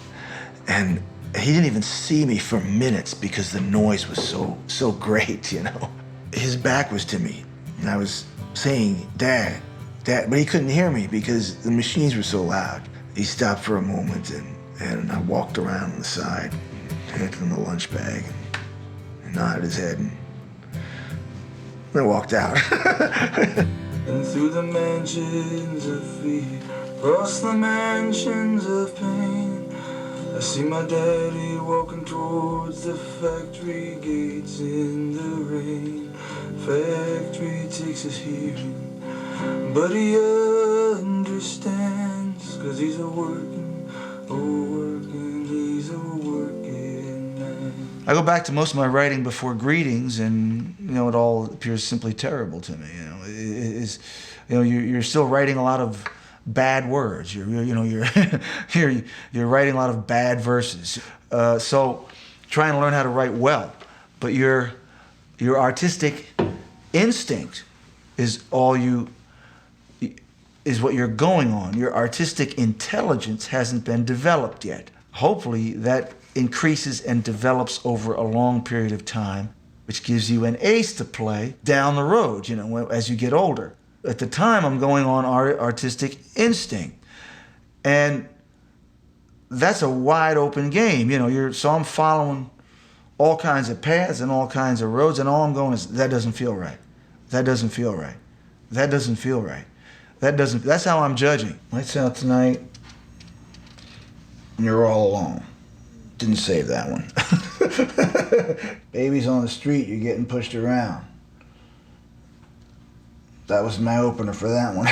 And he didn't even see me for minutes because the noise was so great, you know. His back was to me, and I was saying, Dad, but he couldn't hear me because the machines were so loud. He stopped for a moment, and I walked around on the side, handed him the lunch bag, and nodded his head, and then walked out. And through the mansions of fear, across the mansions of pain, I see my daddy walking towards the factory gates in the rain. Factory takes his hearing, but he understands, cause he's a working, he's a working man. I go back to most of my writing before Greetings, and you know it all appears simply terrible to me. You know, you're still writing a lot of bad words. You're writing a lot of bad verses. So trying to learn how to write well, but your artistic instinct is what you're going on. Your artistic intelligence hasn't been developed yet. Hopefully that increases and develops over a long period of time, which gives you an ace to play down the road, you know, as you get older. At the time, I'm going on artistic instinct. And that's a wide open game, you know, so I'm following all kinds of paths and all kinds of roads, and all I'm going is, that doesn't feel right. That doesn't feel right. That doesn't feel right. That's how I'm judging. Lights out tonight, and you're all alone. Didn't save that one. Babies on the street, you're getting pushed around. That was my opener for that one.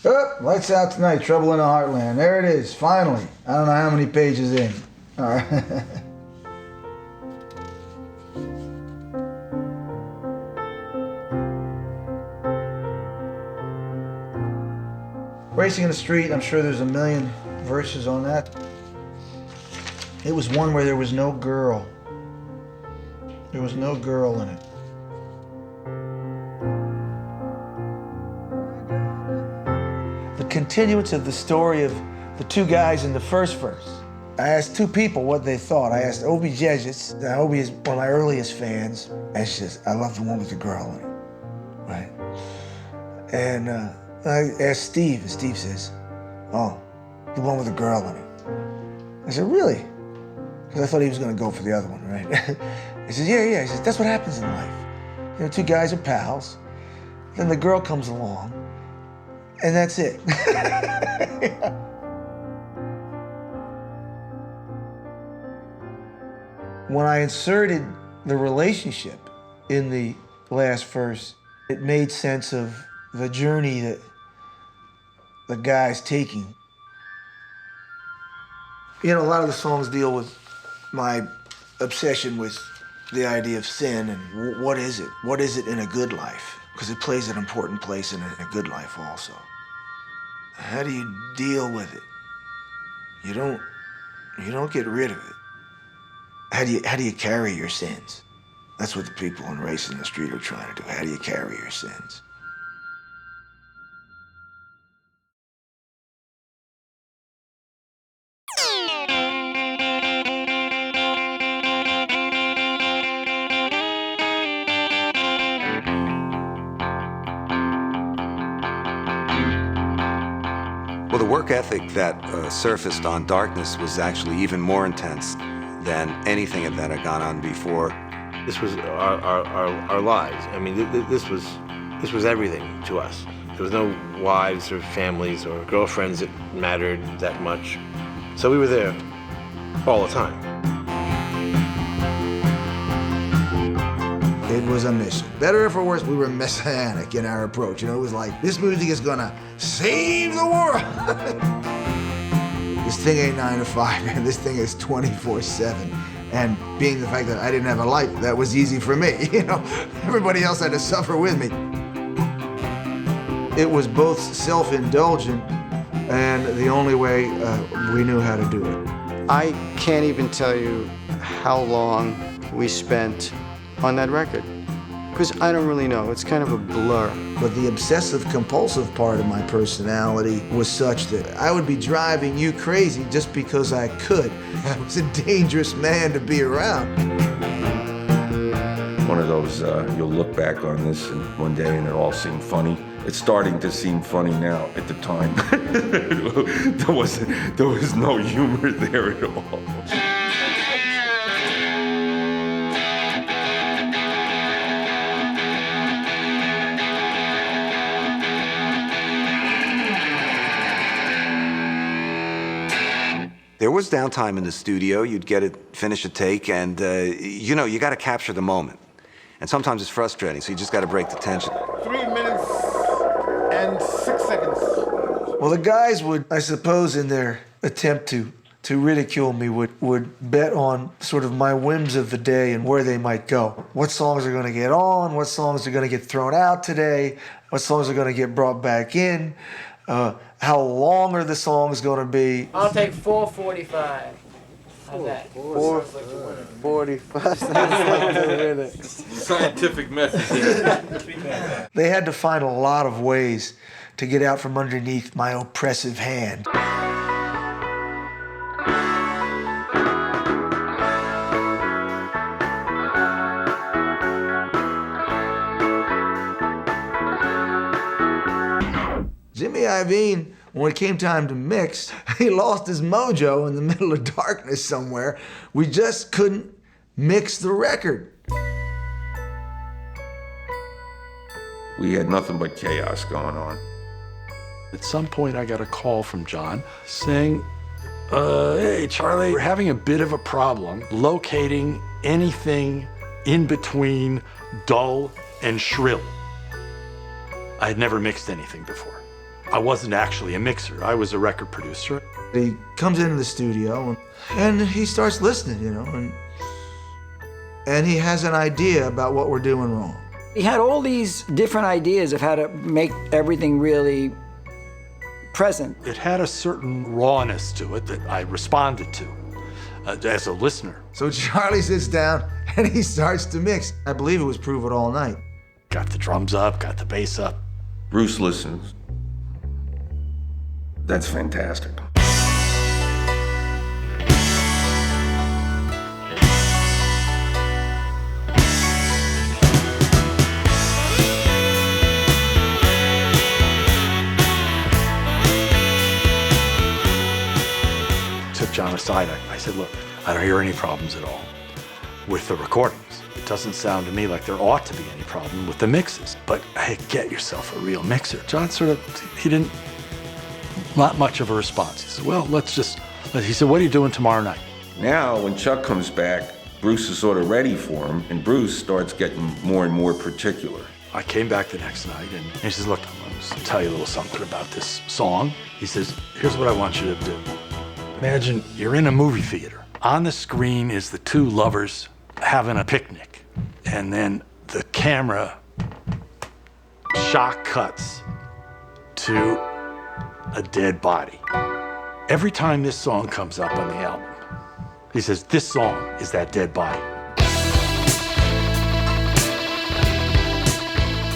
Oh, Lights Out Tonight, Trouble in the Heartland. There it is, finally. I don't know how many pages in. All right. Racing in the Street, I'm sure there's a million verses on that. It was one where there was no girl. There was no girl in it. The continuance of the story of the two guys in the first verse. I asked two people what they thought. I asked Obi Jezis. Obi is one of my earliest fans. And she says, I love the one with the girl in it, right? And I asked Steve, and Steve says, oh, the one with the girl in it. I said, really? Because I thought he was going to go for the other one, right? He says, yeah. He says, that's what happens in life. You know, two guys are pals, then the girl comes along, and that's it. When I inserted the relationship in the last verse, it made sense of the journey that the guy's taking. You know, a lot of the songs deal with my obsession with the idea of sin and what is it? What is it in a good life? Because it plays an important place in a good life also. How do you deal with it? You don't get rid of it. How do you carry your sins? That's what the people in Racing in the Street are trying to do. How do you carry your sins? Well, the work ethic that surfaced on Darkness was actually even more intense than anything that had gone on before. This was our lives. I mean, this was everything to us. There was no wives or families or girlfriends that mattered that much. So we were there all the time. It was a mission. Better or for worse, we were messianic in our approach. You know, it was like, this music is gonna save the world. This thing ain't 9 to 5, man. This thing is 24/7. And being the fact that I didn't have a life, that was easy for me. You know, everybody else had to suffer with me. It was both self-indulgent and the only way we knew how to do it. I can't even tell you how long we spent on that record, because I don't really know. It's kind of a blur. But the obsessive-compulsive part of my personality was such that I would be driving you crazy just because I could. I was a dangerous man to be around. One of those, you'll look back on this and one day and it all seemed funny. It's starting to seem funny now. At the time, there was no humor there at all. There was downtime in the studio. You'd get it, finish a take, and you know, you got to capture the moment. And sometimes it's frustrating, so you just got to break the tension. 3 minutes and 6 seconds. Well, the guys would, I suppose, in their attempt to ridicule me, would bet on sort of my whims of the day and where they might go. What songs are going to get on? What songs are going to get thrown out today? What songs are going to get brought back in? How long are the songs going to be? I'll take 4:45. How's that? 4:45. Scientific method. They had to find a lot of ways to get out from underneath my oppressive hand. Jimmy Iovine, when it came time to mix, he lost his mojo in the middle of Darkness somewhere. We just couldn't mix the record. We had nothing but chaos going on. At some point, I got a call from John saying, hey, Charlie, we're having a bit of a problem locating anything in between dull and shrill. I had never mixed anything before. I wasn't actually a mixer. I was a record producer. He comes into the studio and he starts listening, you know, and he has an idea about what we're doing wrong. He had all these different ideas of how to make everything really present. It had a certain rawness to it that I responded to as a listener. So Charlie sits down and he starts to mix. I believe it was Prove It All Night. Got the drums up, got the bass up. Bruce listens. That's fantastic. Took John aside. I said, look, I don't hear any problems at all with the recordings. It doesn't sound to me like there ought to be any problem with the mixes. But hey, get yourself a real mixer. John not much of a response. He said, well, he said, what are you doing tomorrow night? Now, when Chuck comes back, Bruce is sort of ready for him, and Bruce starts getting more and more particular. I came back the next night, and he says, look, I'm going to tell you a little something about this song. He says, here's what I want you to do. Imagine you're in a movie theater. On the screen is the two lovers having a picnic, and then the camera shock cuts to a dead body. Every time this song comes up on the album, he says, this song is that dead body.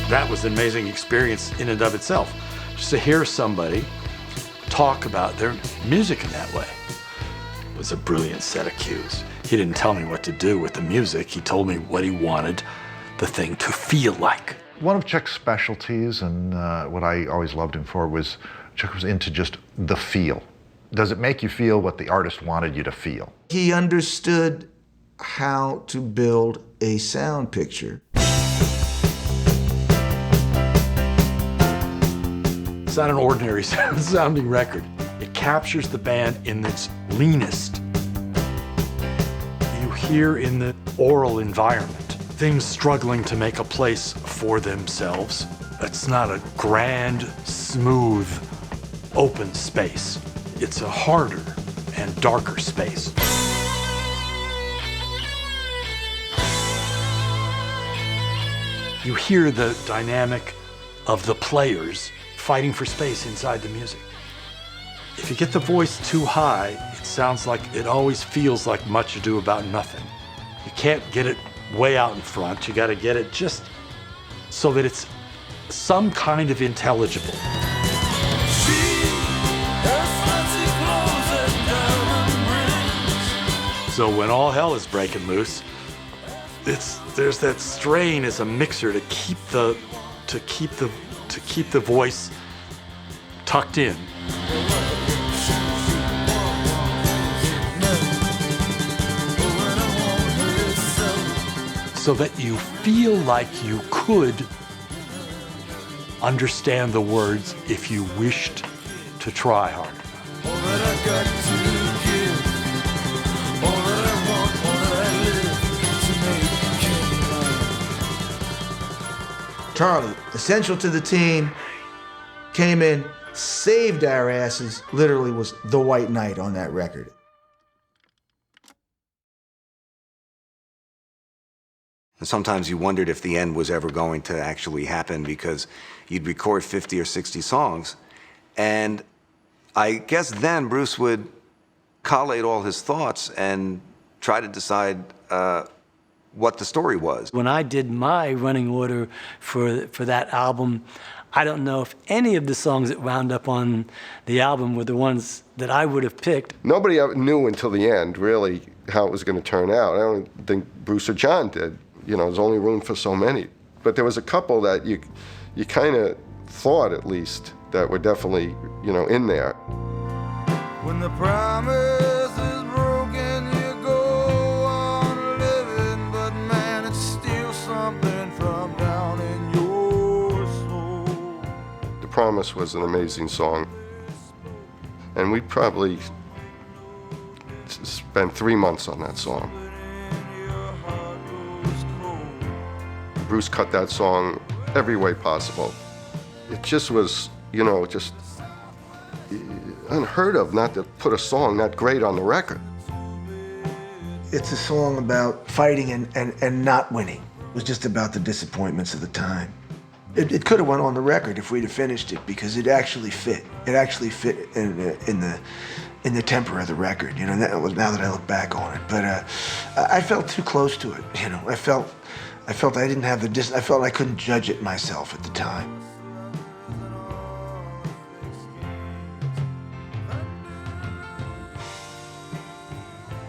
That was an amazing experience in and of itself. Just to hear somebody talk about their music in that way was a brilliant set of cues. He didn't tell me what to do with the music. He told me what he wanted the thing to feel like. One of Chuck's specialties, and what I always loved him for, was Chuck was into just the feel. Does it make you feel what the artist wanted you to feel? He understood how to build a sound picture. It's not an ordinary sounding record. It captures the band in its leanest. You hear in the oral environment things struggling to make a place for themselves. It's not a grand, smooth, open space. It's a harder and darker space. You hear the dynamic of the players fighting for space inside the music. If you get the voice too high, it sounds like, it always feels like Much Ado About Nothing. You can't get it way out in front. You gotta get it just so that it's some kind of intelligible. So when all hell is breaking loose, there's that strain as a mixer to keep the voice tucked in. So that you feel like you could understand the words if you wished to try harder. Charlie, essential to the team, came in, saved our asses, literally was the white knight on that record. Sometimes you wondered if the end was ever going to actually happen because you'd record 50 or 60 songs. And I guess then Bruce would collate all his thoughts and try to decide what the story was. When I did my running order for that album, I don't know if any of the songs that wound up on the album were the ones that I would have picked. Nobody ever knew until the end, really, how it was going to turn out. I don't think Bruce or John did. You know, there's only room for so many. But there was a couple that you kind of thought, at least, that were definitely, you know, in there. When the promise is broken, you go on living, but man, it's still something from down in your soul. The Promise was an amazing song. And we probably spent 3 months on that song. Bruce cut that song every way possible. It just was, you know, just unheard of not to put a song that great on the record. It's a song about fighting and not winning. It was just about the disappointments of the time. It could have went on the record if we'd have finished it because it actually fit. It actually fit in the temper of the record, you know, now that I look back on it. But I felt too close to it, you know. I felt I didn't have the I felt I couldn't judge it myself at the time.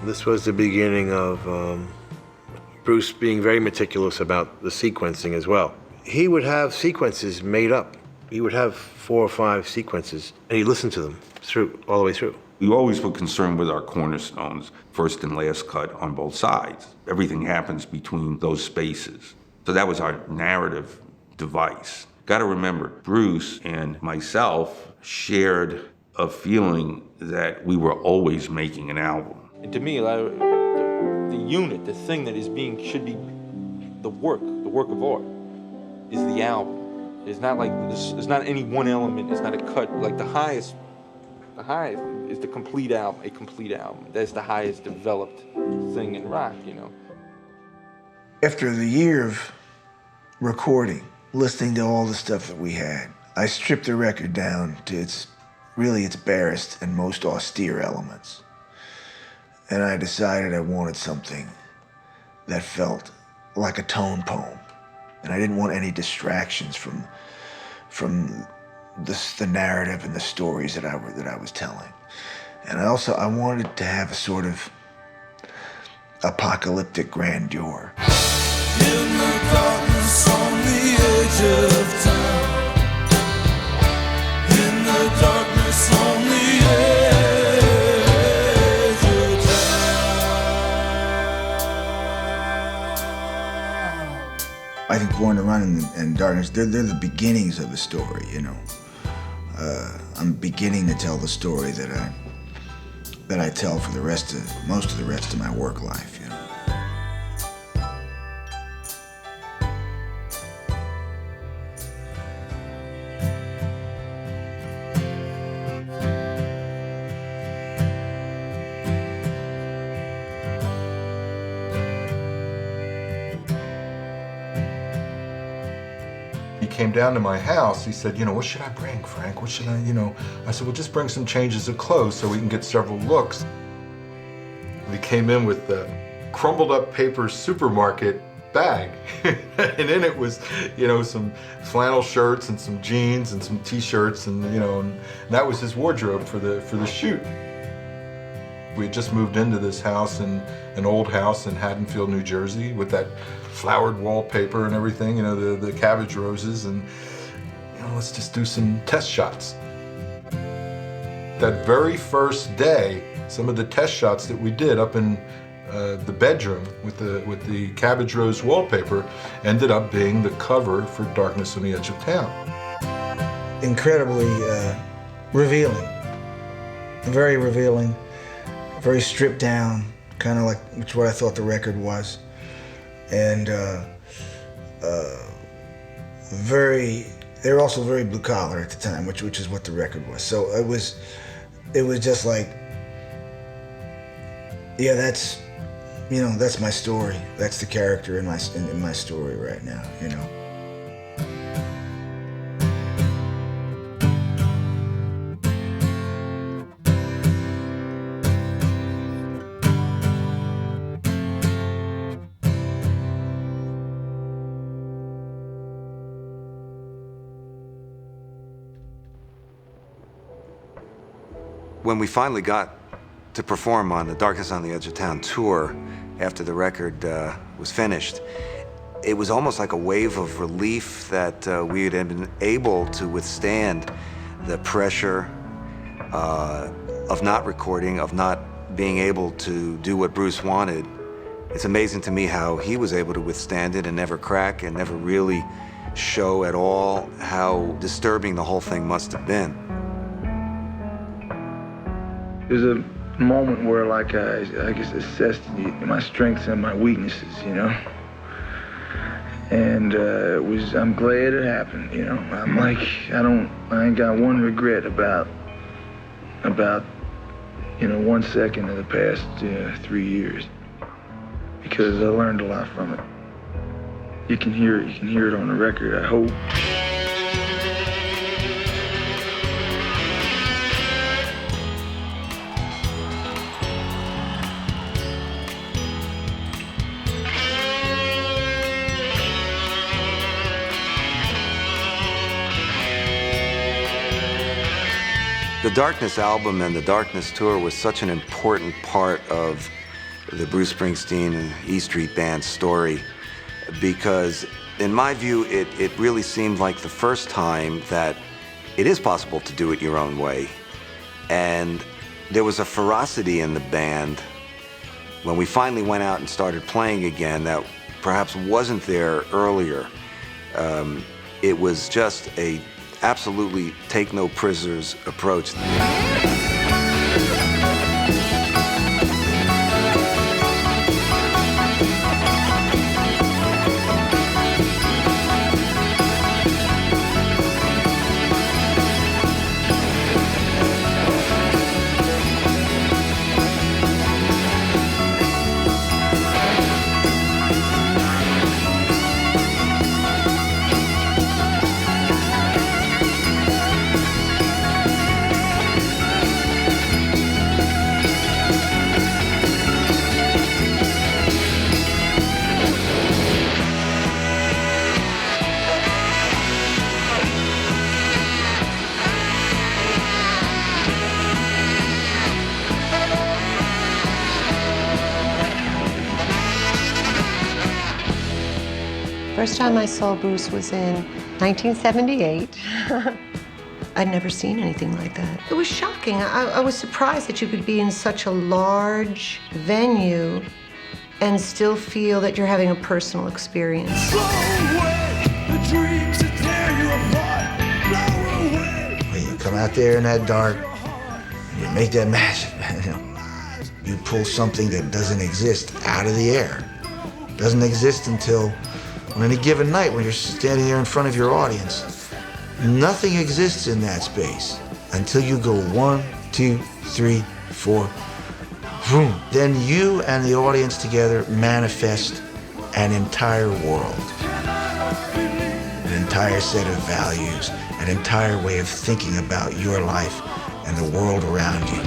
This was the beginning of Bruce being very meticulous about the sequencing as well. He would have sequences made up. He would have 4 or 5 sequences, and he listened to them all the way through. We always were concerned with our cornerstones, first and last cut on both sides. Everything happens between those spaces. So that was our narrative device. Got to remember, Bruce and myself shared a feeling that we were always making an album. And to me, the unit, the thing that should be the work of art, is the album. It's not like it's not any one element. It's not a cut. Like the highest is the complete album. A complete album. That's the highest developed thing in rock, you know. After the year of recording, listening to all the stuff that we had, I stripped the record down to its barest and most austere elements. And I decided I wanted something that felt like a tone poem. And I didn't want any distractions from the narrative and the stories that I was telling. And I wanted to have a sort of apocalyptic grandeur. In the darkness on the edge edge of town. In the darkness on the edge of town. I think Born to Run and Darkness, they're the beginnings of the story, you know. I'm beginning to tell the story that I tell for most of the rest of my work life, you know. He came down to my house. He said, you know, what should I bring, Frank? What should I, you know? I said, well, just bring some changes of clothes so we can get several looks. He came in with the crumbled up paper supermarket bag. And in it was, you know, some flannel shirts and some jeans and some t-shirts and, you know, and that was his wardrobe for the shoot. We had just moved into this house, an old house in Haddonfield, New Jersey, with that flowered wallpaper and everything, you know, the cabbage roses, and, you know, let's just do some test shots. That very first day, some of the test shots that we did up in the bedroom with the cabbage rose wallpaper ended up being the cover for Darkness on the Edge of Town. Incredibly revealing, very revealing, very stripped down, kind of like what I thought the record was. And they were also very blue collar at the time, which is what the record was. So it was just like, yeah, that's, you know, that's my story. That's the character in my story right now, you know. When we finally got to perform on the Darkness on the Edge of Town tour after the record was finished, it was almost like a wave of relief that we had been able to withstand the pressure of not recording, of not being able to do what Bruce wanted. It's amazing to me how he was able to withstand it and never crack and never really show at all how disturbing the whole thing must have been. There's a moment where, like, I guess assessed my strengths and my weaknesses, you know. And I'm glad it happened, you know. I'm like, I ain't got one regret about, you know, 1 second of the past 3 years, because I learned a lot from it. You can hear it on the record, I hope. The Darkness album and the Darkness tour was such an important part of the Bruce Springsteen and E Street Band story because, in my view, it really seemed like the first time that it is possible to do it your own way. And there was a ferocity in the band when we finally went out and started playing again that perhaps wasn't there earlier. It was just a absolutely take no prisoners approach. First time I saw Bruce was in 1978. I'd never seen anything like that. It was shocking. I was surprised that you could be in such a large venue and still feel that you're having a personal experience. When you come out there in that dark, you make that magic, man. You pull something that doesn't exist out of the air. It doesn't exist until on any given night when you're standing there in front of your audience. Nothing exists in that space until you go 1, 2, 3, 4, boom. Then you and the audience together manifest an entire world, an entire set of values, an entire way of thinking about your life and the world around you,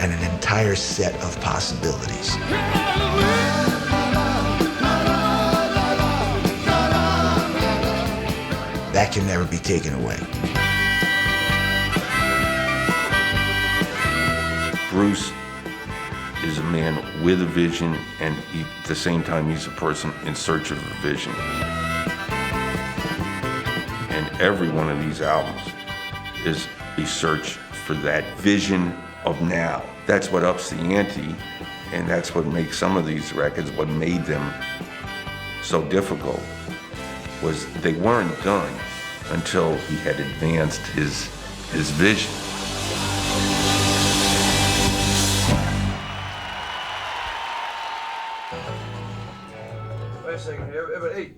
and an entire set of possibilities. That can never be taken away. Bruce is a man with a vision, and at the same time, he's a person in search of a vision. And every one of these albums is a search for that vision of now. That's what ups the ante, and that's what makes some of these records, what made them so difficult, was they weren't done until he had advanced his vision. Wait a second, everybody.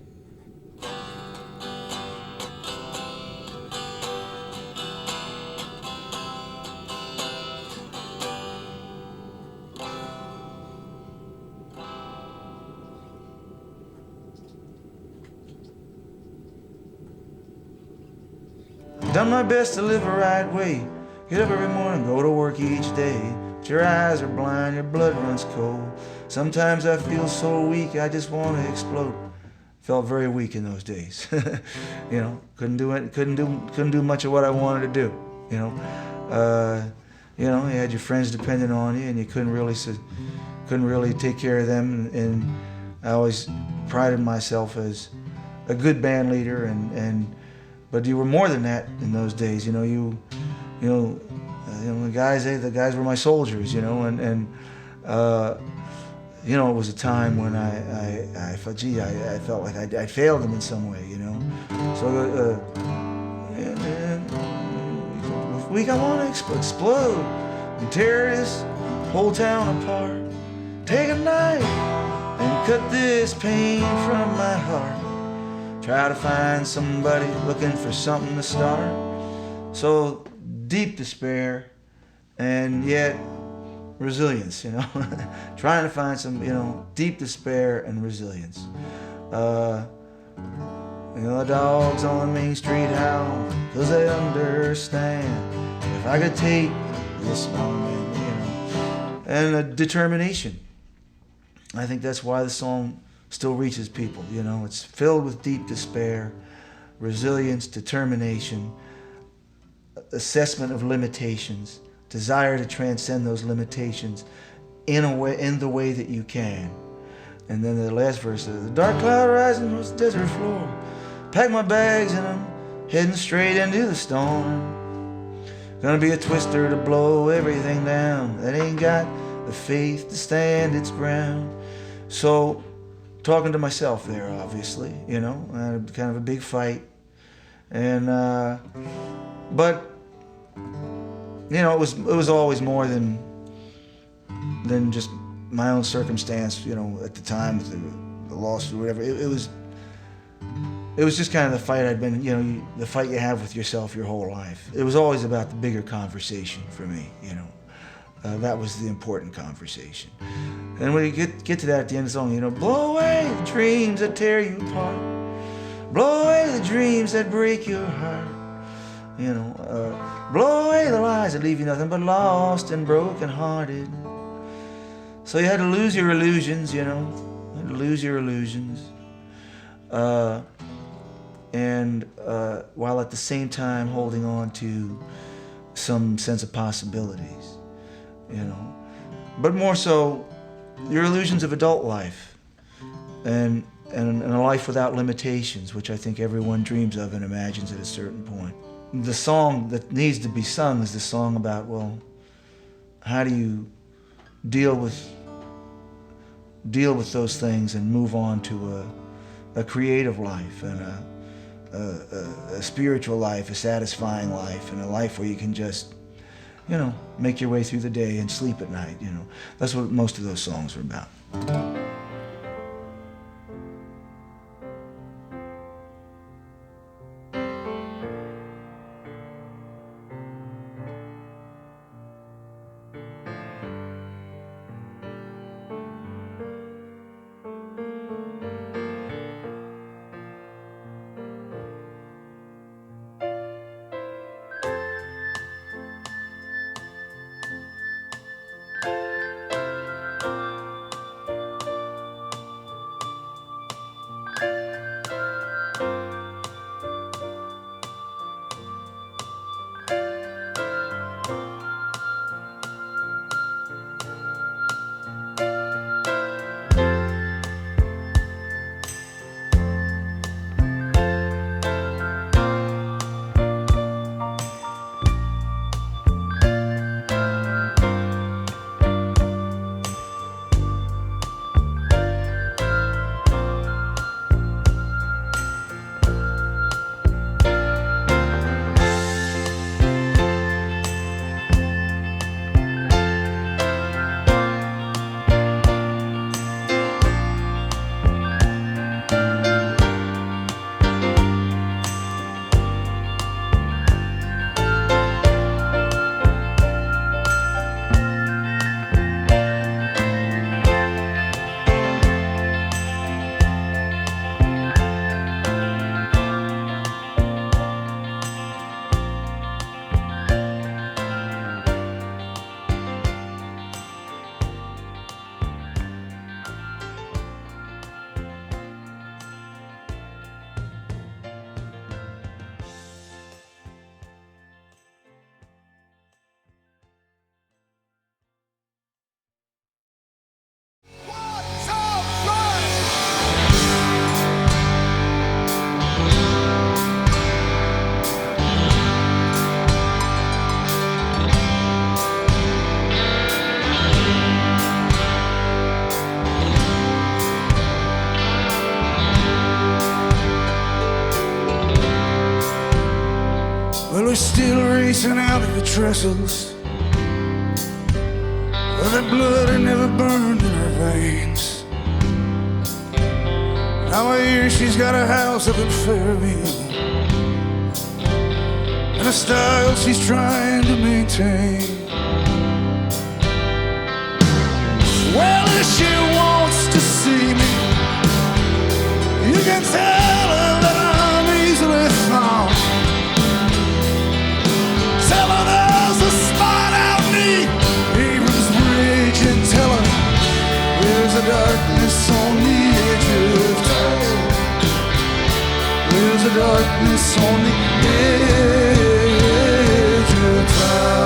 Done my best to live the right way. Get up every morning, go to work each day. But your eyes are blind, your blood runs cold. Sometimes I feel so weak, I just want to explode. Felt very weak in those days. You know, couldn't do much of what I wanted to do. You know, you had your friends depending on you, and you couldn't really take care of them. And I always prided myself as a good band leader, but you were more than that in those days. The guys were my soldiers. You know, it was a time when I thought, gee, I felt like I failed them in some way. You know, so week I want to explode and tear this whole town apart. Take a knife and cut this pain from my heart. Try to find somebody looking for something to start. So deep despair and yet resilience, you know. Trying to find some, deep despair and resilience. The dogs on the main street howl, 'cause they understand if I could take this moment, and a determination. I think that's why the song still reaches people, It's filled with deep despair, resilience, determination, assessment of limitations, desire to transcend those limitations in the way that you can. And then the last verse is, the dark cloud rising across the desert floor. Pack my bags and I'm heading straight into the storm. Gonna be a twister to blow everything down that ain't got the faith to stand its ground. So, talking to myself there, obviously, I had kind of a big fight. And, but, it was always more than just my own circumstance, at the time with the lawsuit or whatever. It was just kind of the fight I'd been, the fight you have with yourself your whole life. It was always about the bigger conversation for me, that was the important conversation. And when you get to that at the end of the song, blow away the dreams that tear you apart. Blow away the dreams that break your heart. Blow away the lies that leave you nothing but lost and broken hearted. So you had to lose your illusions, You had to lose your illusions. While at the same time holding on to some sense of possibilities, But more so, your illusions of adult life. And and a life without limitations, which I think everyone dreams of and imagines at a certain point. The song that needs to be sung is the song about, well, how do you deal with those things and move on to a creative life and a spiritual life, a satisfying life, and a life where you can just, make your way through the day and sleep at night, That's what most of those songs are about. We're still racing out of the trestles, where the blood had never burned in her veins. Now I hear she's got a house up in Fairview, and a style she's trying to maintain. Well, if she wants to see me, you can tell her that I'm easily found. Tell her there's a spot out near Abrams Bridge, and tell her there's a darkness on the edge of town. There's a darkness on the edge of town.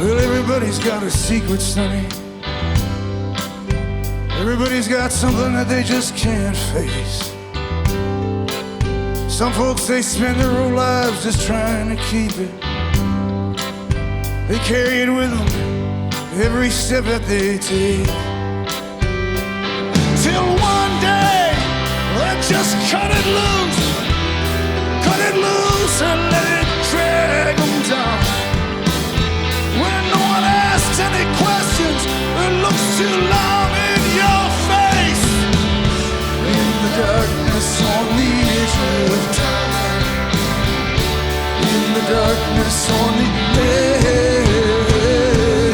Well, everybody's got a secret, Sonny. Everybody's got something that they just can't face. Some folks, they spend their whole lives just trying to keep it. They carry it with them every step that they take. Till one day, they just cut it loose and let it drag them down. When no one asks any questions, it looks too long in your face. In the darkness on the edge of time. In the darkness on the edge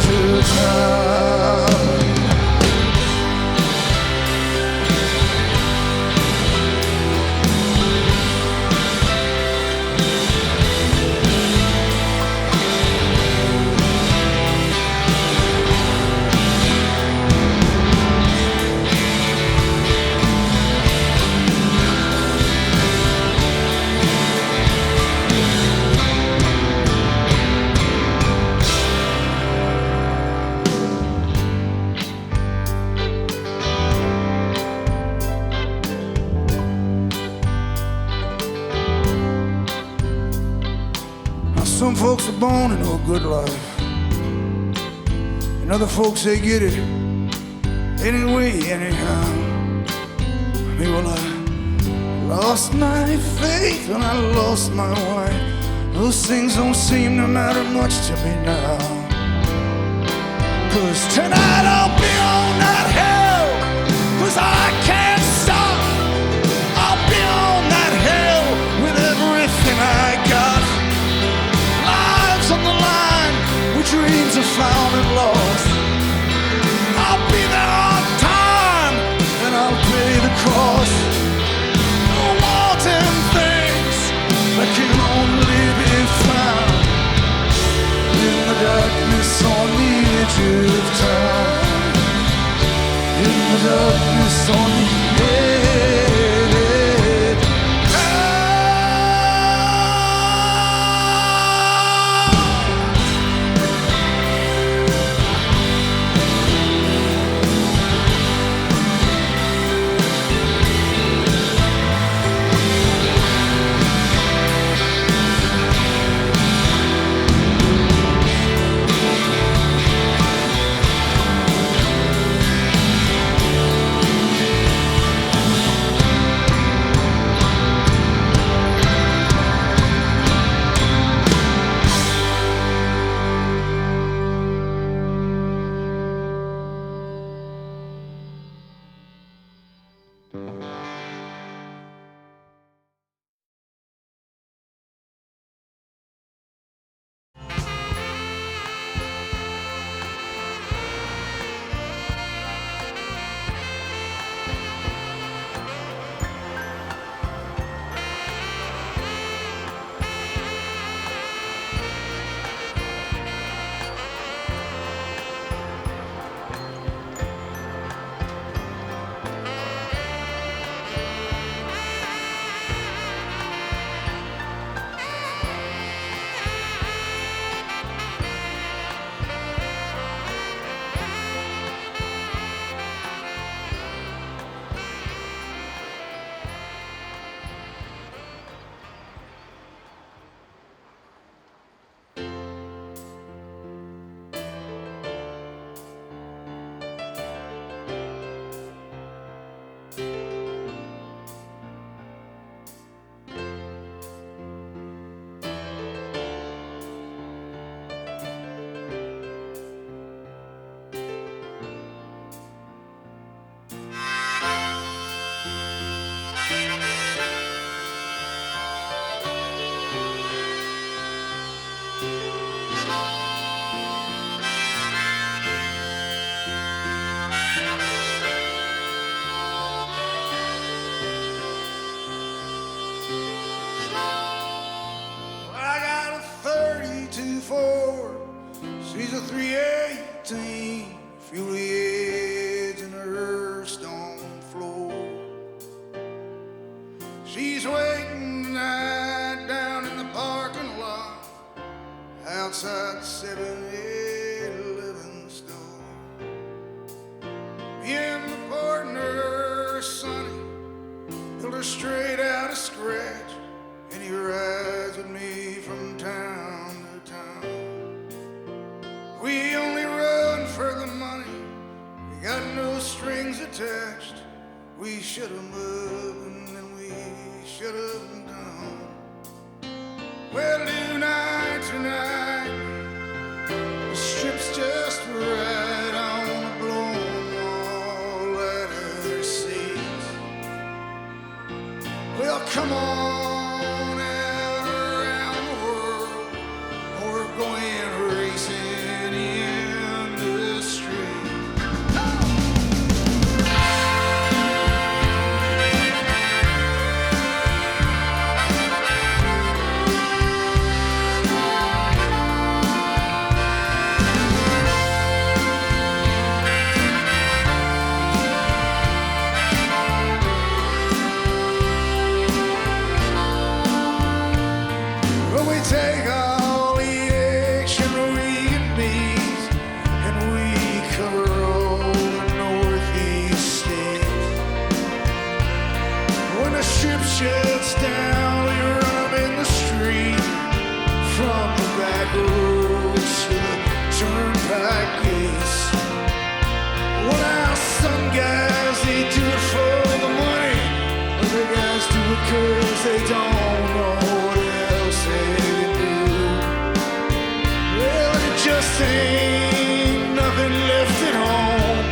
of time. folks are born into a good life, and other folks, they get it anyway, anyhow. I mean, well, I lost my faith when I lost my wife. Those things don't seem to matter much to me now. 'Cause tonight I'll be on that hill, 'cause I can't stop. I'll be on that hill with everything I got. Lives on the line, where dreams are found and lost. I'll be there on time, and I'll pay the cost. Wanting things that can only be found in the darkness on the edge of town. In the darkness on the edge. She's a 318, fuel the edge in her stone floor. She's waiting tonight down in the parking lot outside the 7-Eleven store. Me and my partner, Sonny, built her straight out of scratch, and he rides with me from town to town. We only run for the money, we got no strings attached. We shut 'em up and then we shut 'em down. Well, tonight, the strip's just right on a blown wall leather seats. Well, come on out around the world, or we're going racing in the street. 'cause they don't know what else they can do. Well, it just ain't nothing left at home.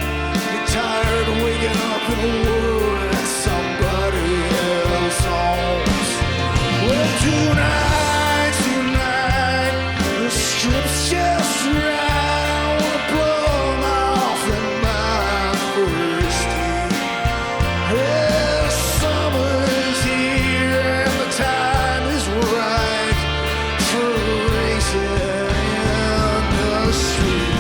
You're tired of waking up in a world that somebody else owns. Well, tonight, the strip's just right. I wanna blow 'em off in my first day. Yeah, summer is here and the time is right for racing in the street.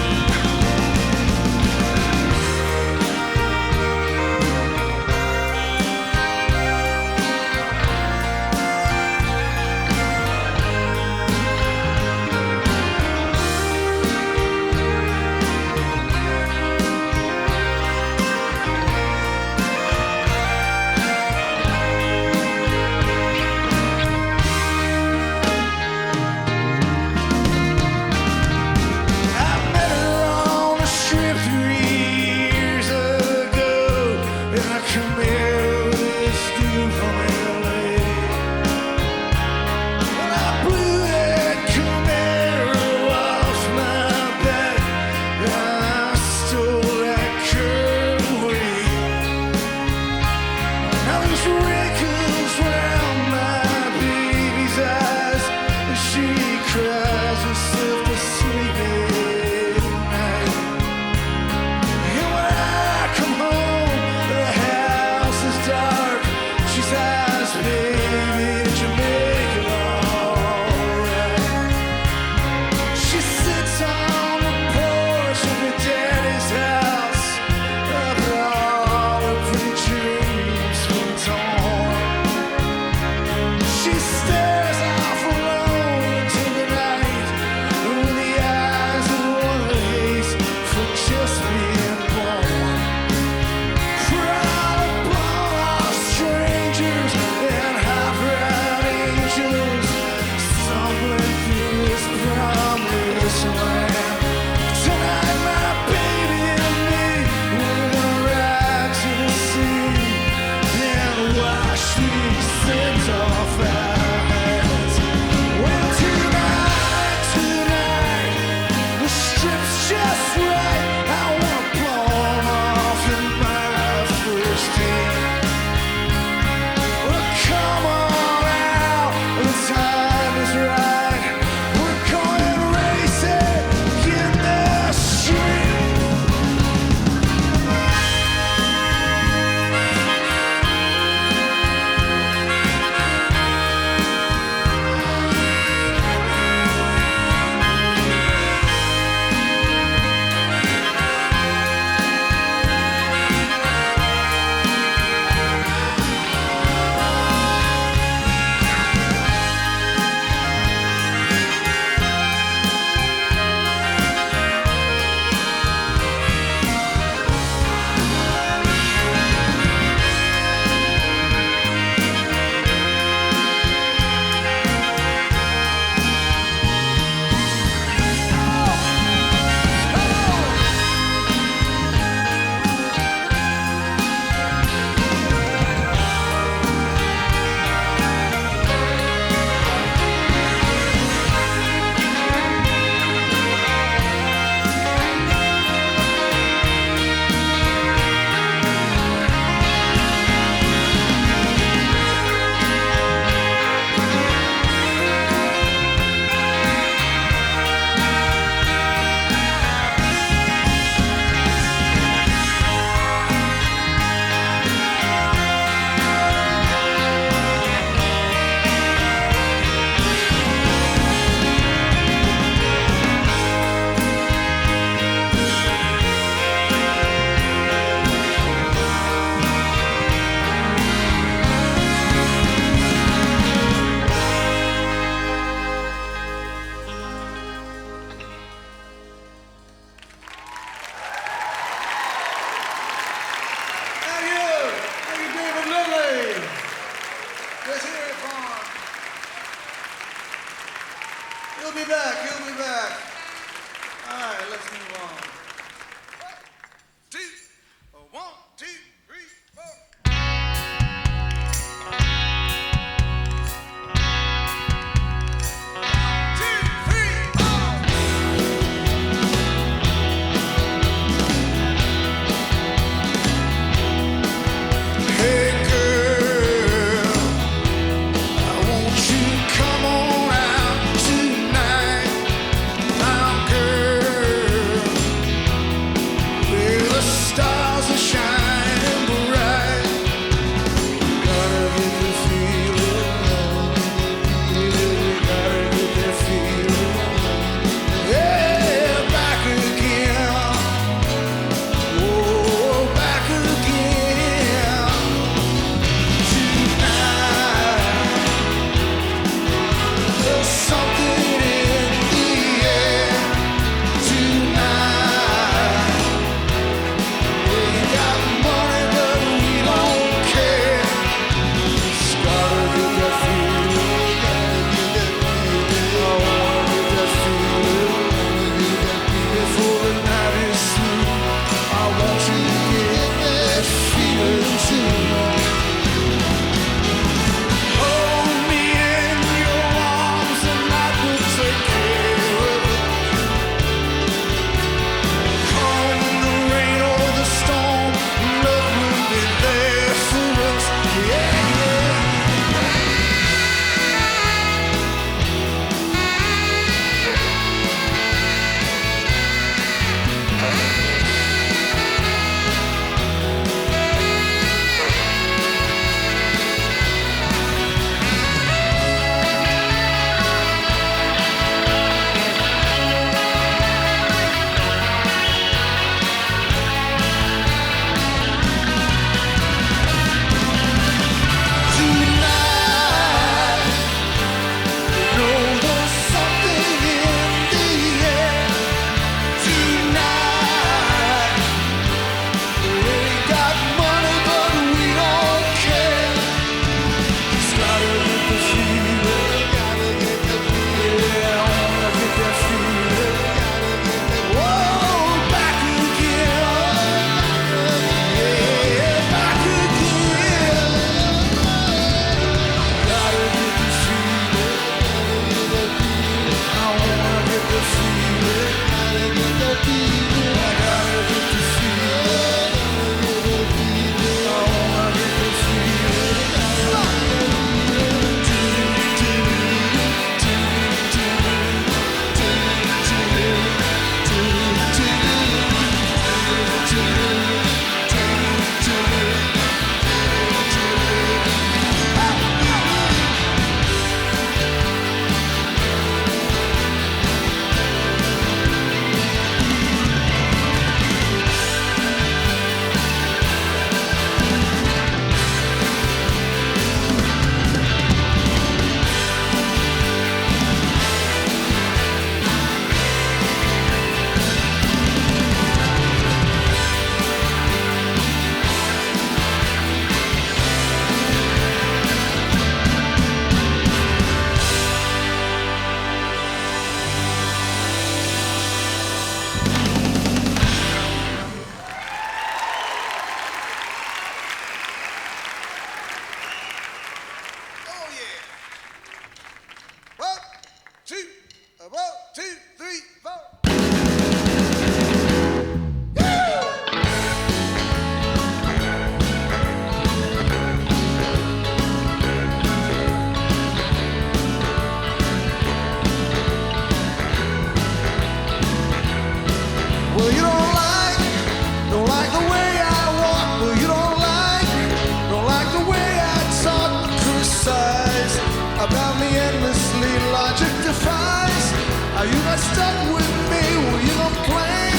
you got stuck with me. Well, you complain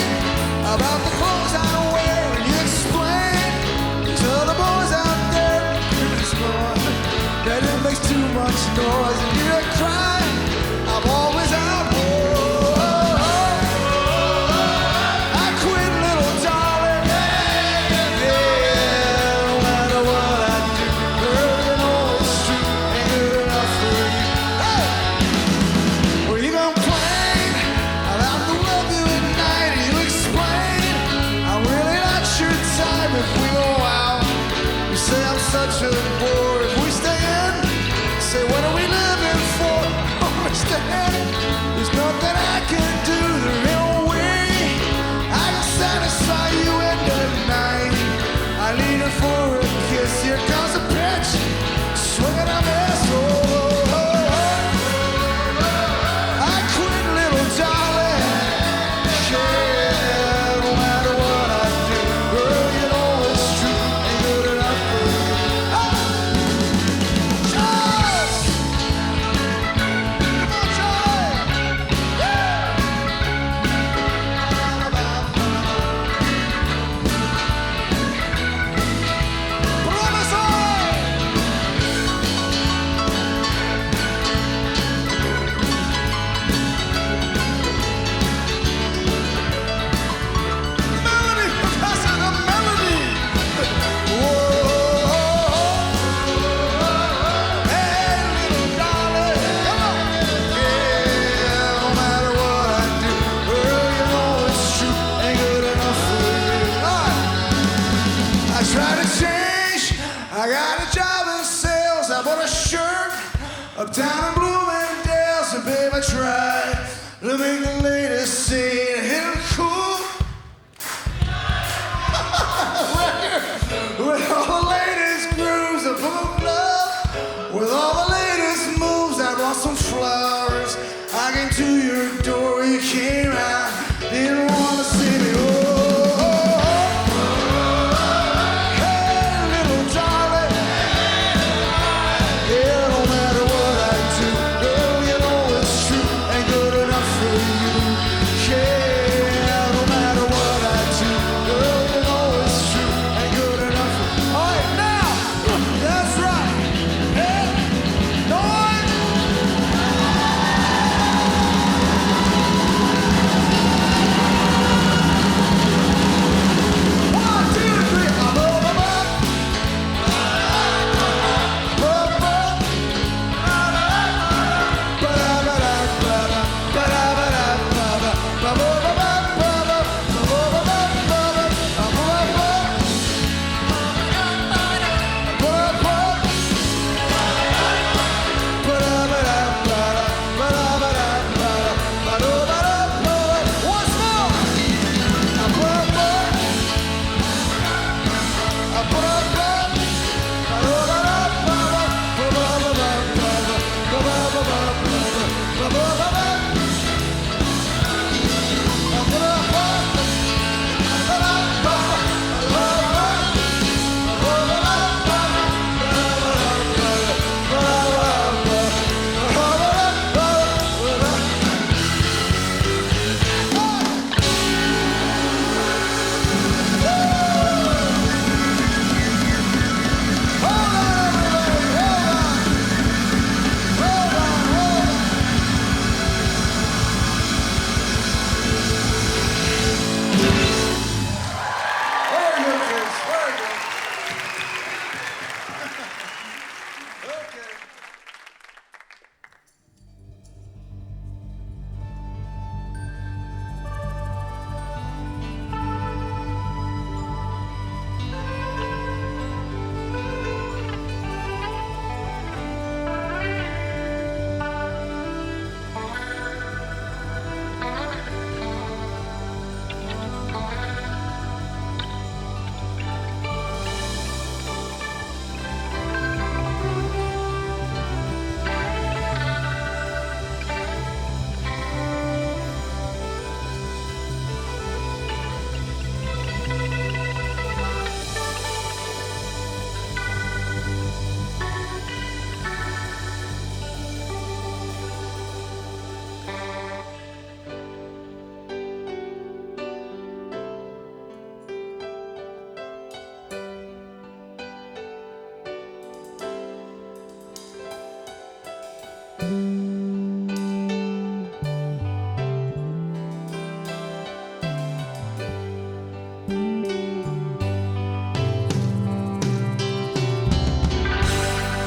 about the clothes I wear, and you explain to the boys out there in this bar that it makes too much noise, and you're crying. I'm always out. I quit, little darling. Yeah, no matter what I do, girl, you know it's true. Ain't good enough for you. Hey! Well, you complain about the weather at night, and you explain I'm really not your type if we go out. You say I'm such a bore if we stay in. Say, what are we living for? Understand? There's nothing I can do. There ain't no way I can satisfy you in the night. I lean in for a kiss. Here comes a pitch. Swinging on this. I quit, little darling. Yeah, no matter what I do, girl, you know it's true. Ain't good enough for you. I try to change. I got a job in sales. I bought a shirt uptown in Bloomingdale's, and babe, I tried to make the latest scene hit 'em cool. With all the latest grooves, I full of love. With all the latest moves, I brought some flowers. I came to your door, you came out, didn't want to see me.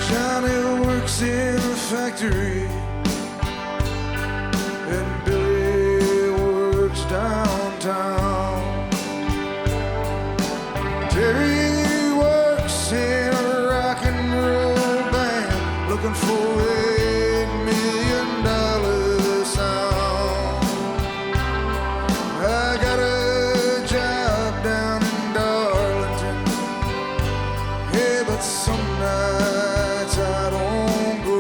Johnny works in the factory, and Billy works downtown. Terry works in a rock and roll band, looking for $8 million sound. I got a job down in Darlington, yeah, but some nights I don't go.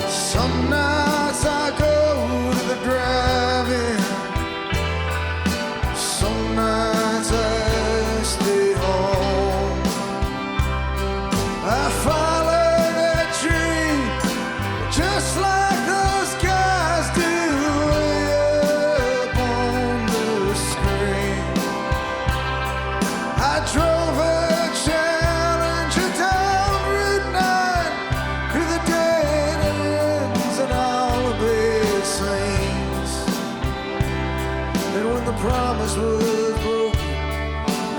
Some nights I go to the drive-in. Some nights I stay home. I follow that dream just like those guys do way up on the screen. I drove a Challenger down Route 9 through the dead ends and all the big scenes. And when the promise was broken,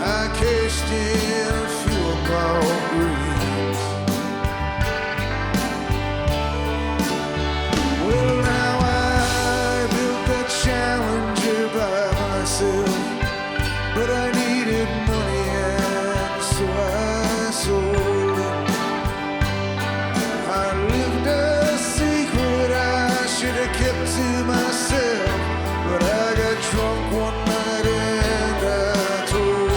I cashed in a few of my old dreams. Well, now I built that Challenger by myself, but I needed money and so I sold it. I lived a secret I should have kept to myself, but I got drunk one night and I told.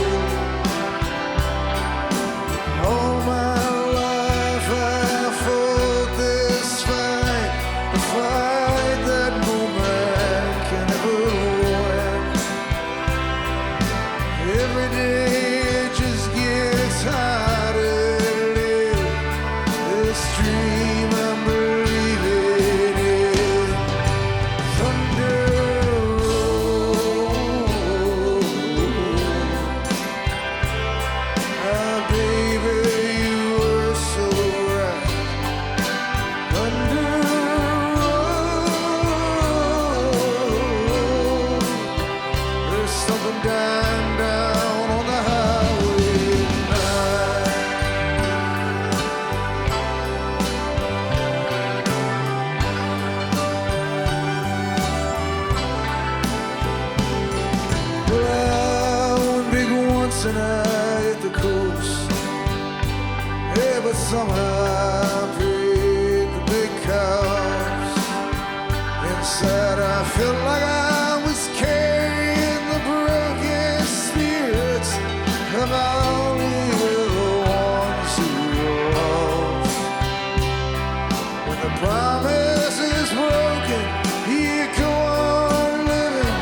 All my life I fought this fight, the fight that no man can ever win. Every day it just gets harder to live this dream I'm believing in. Thunder roll. Ah, baby, you were so right. Thunder roll. There's something dying down on the highway tonight. Well, I went big once and I hit the coast. Yeah, but somehow I paid the big cost. Inside I felt like I was carrying the broken spirits of all the ones who lost. When the promise is broken, you go on living,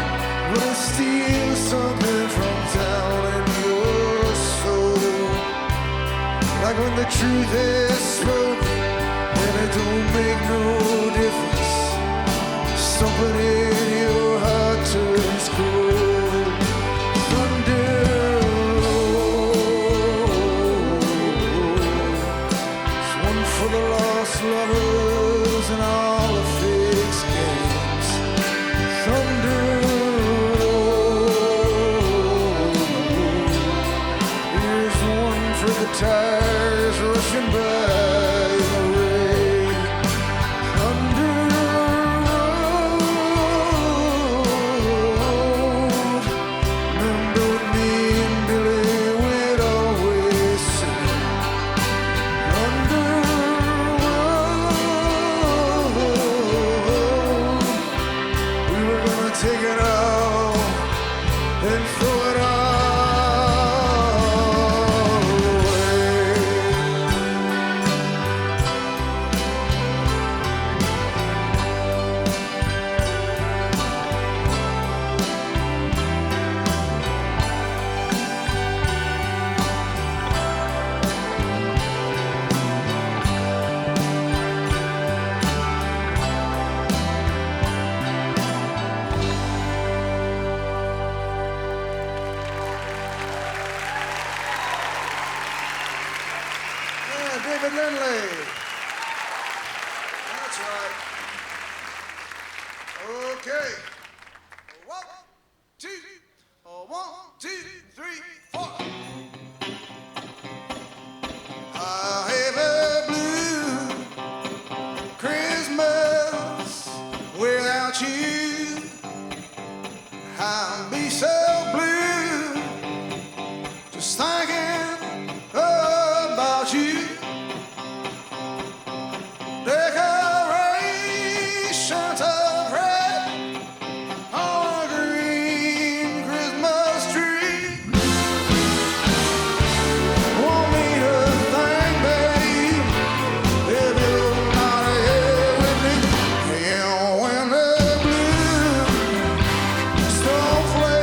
but it's still something from down in your soul. Like when the truth is spoken, and it don't make no difference. Something in your heart turns cold. Thunder rolls. One for the lost lovers and all the fixed games. Thunder rolls. Here's one for the tires rushing by in the rain. Thunder rolled. Remember what me and Billy would always say. Thunder rolled. We were gonna take it all and throw it all away. 2, 3, 4. I have a blue Christmas without you. I'll be so blue just thinking about you. Decorations of red on a green Christmas tree. Want me to think, babe, if you're not here with me. Yeah, when the blue snowflakes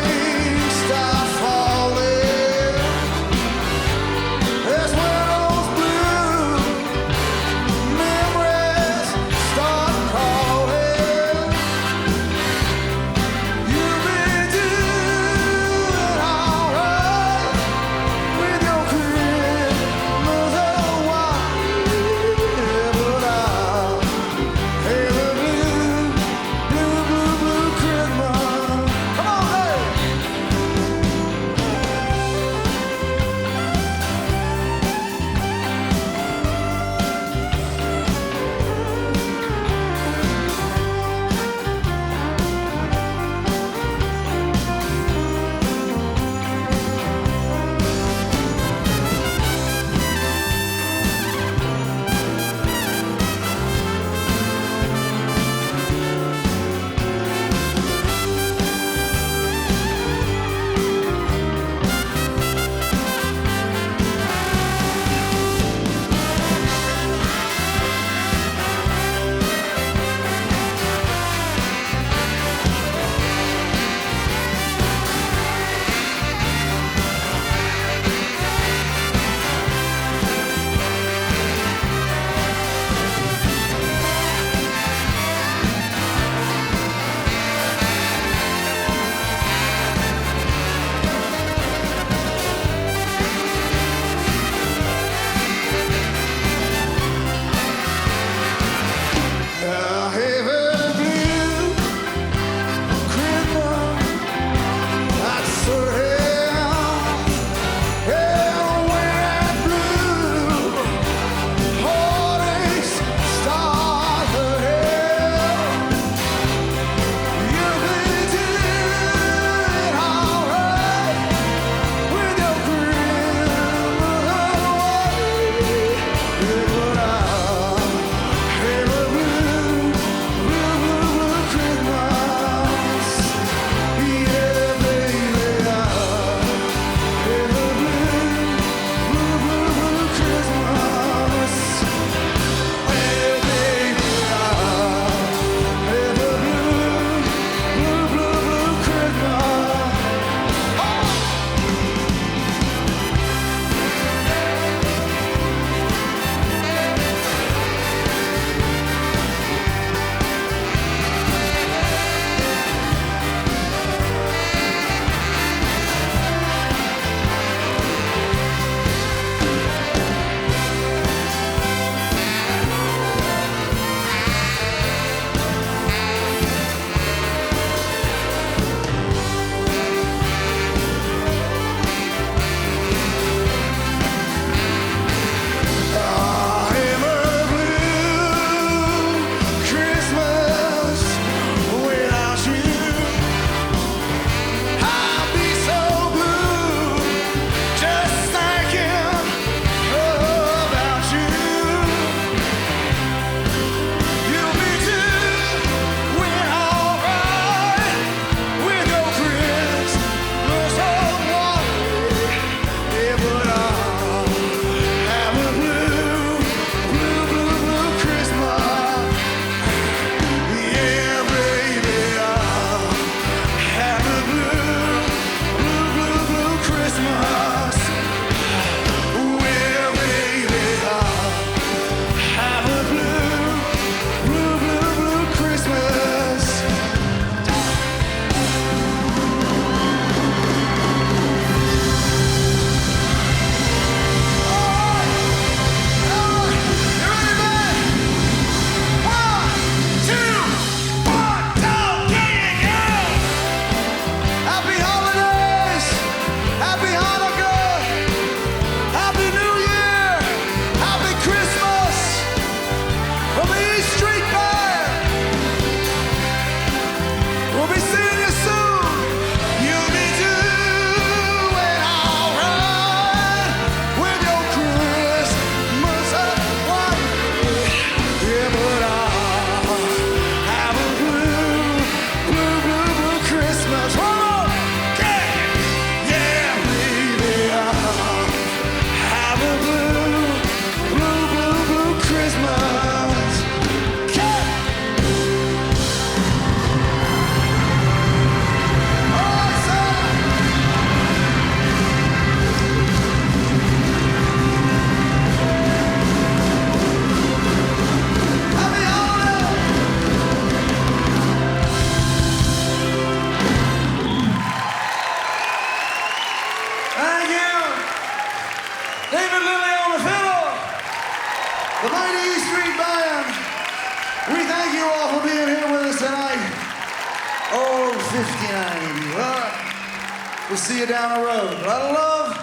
all 59 of you. All right. We'll see you down the road. A lot of love.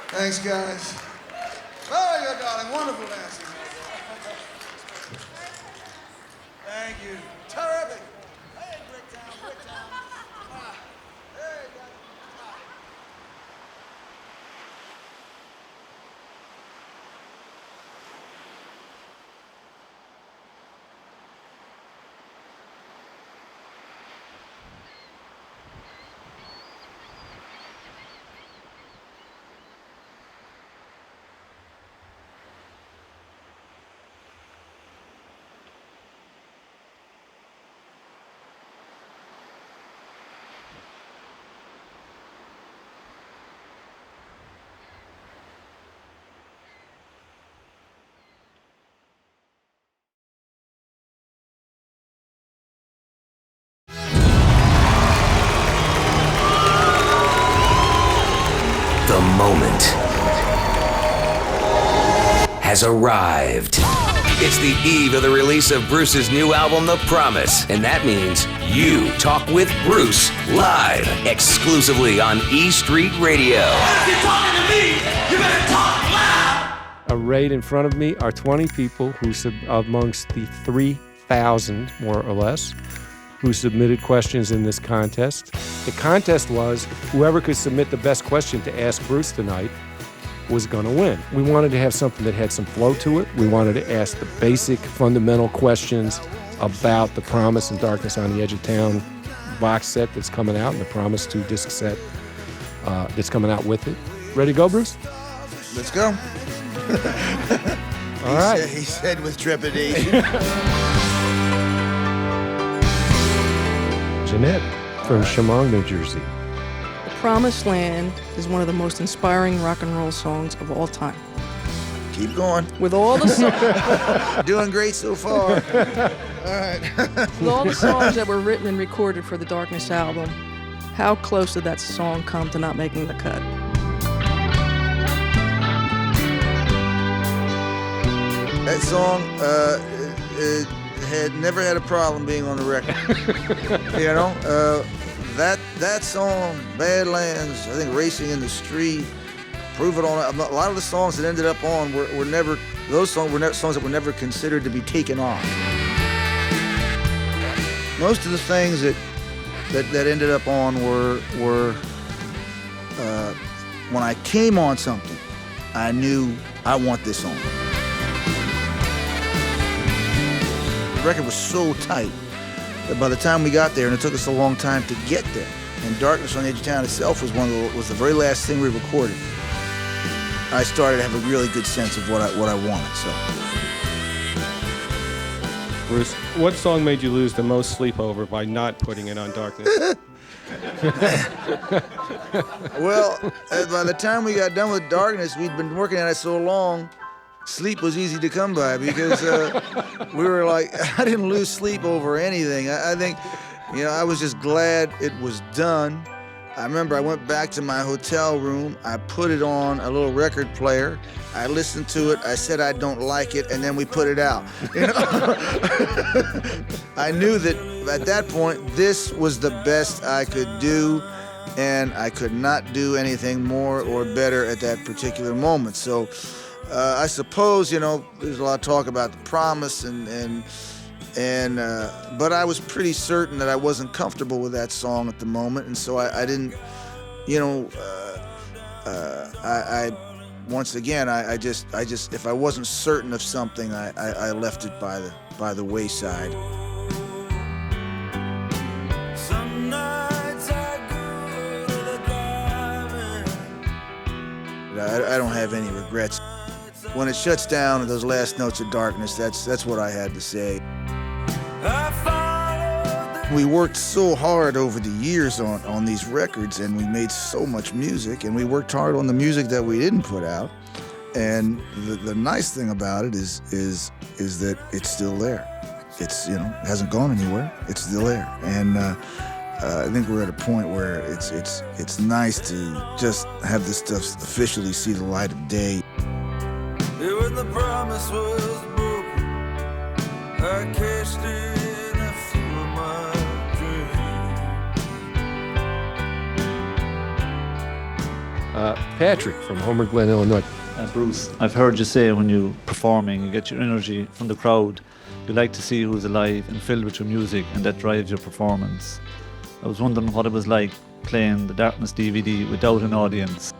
Thanks, guys. Very good, darling. Wonderful dancing. Thank you. Terrific. Hey, Bricktown, Bricktown. Hey, guys. The moment has arrived. It's the eve of the release of Bruce's new album, The Promise, and that means you talk with Bruce live, exclusively on E Street Radio. If you're talking to me, you better talk loud. Arrayed in front of me are 20 people who, amongst the 3,000, more or less, who submitted questions in this contest. The contest was whoever could submit the best question to ask Bruce tonight was going to win. We wanted to have something that had some flow to it. We wanted to ask the basic, fundamental questions about The Promise and Darkness on the Edge of Town box set that's coming out, and the Promise 2 disc set that's coming out with it. Ready to go, Bruce? Let's go. All right. He said with trepidation. Jeanette from Chemung, New Jersey. Promised Land is one of the most inspiring rock and roll songs of all time. Keep going. With all the doing great so far. All right. With all the songs that were written and recorded for the Darkness album, how close did that song come to not making the cut? That song it had never had a problem being on the record. You know, that song, Badlands, I think Racing in the Street, Prove It On. A lot of the songs that ended up on were never, those songs were songs that were never considered to be taken off. Most of the things that ended up on were when I came on something, I knew I want this on. The record was so tight that by the time we got there, and it took us a long time to get there, and Darkness on the Edge of Town itself was was the very last thing we recorded, I started to have a really good sense of what I wanted. So, Bruce, what song made you lose the most sleep over by not putting it on Darkness? well, by the time we got done with Darkness, we'd been working at it so long, sleep was easy to come by because we were like, I didn't lose sleep over anything. I think, you know, I was just glad it was done. I remember I went back to my hotel room, I put it on a little record player, I listened to it, I said I don't like it, and then we put it out. You know? I knew that at that point, this was the best I could do, and I could not do anything more or better at that particular moment. So I suppose, you know, there's a lot of talk about The Promise, but I was pretty certain that I wasn't comfortable with that song at the moment, and so I didn't, you know, once again, I just, if I wasn't certain of something, I left it by the wayside. Some nights I go to the drive-in. I don't have any regrets. When it shuts down, those last notes of Darkness, that's what I had to say. We worked so hard over the years on these records, and we made so much music, and we worked hard on the music that we didn't put out. And the nice thing about it is that it's still there. It's, you know, hasn't gone anywhere. It's still there. And I think we're at a point where it's nice to just have this stuff officially see the light of day. When the promise was broken, I cashed in a few of my dreams. Patrick from Homer Glen, Illinois. Bruce, I've heard you say when you're performing, you get your energy from the crowd. You like to see who's alive and filled with your music, and that drives your performance. I was wondering what it was like playing the Darkness DVD without an audience.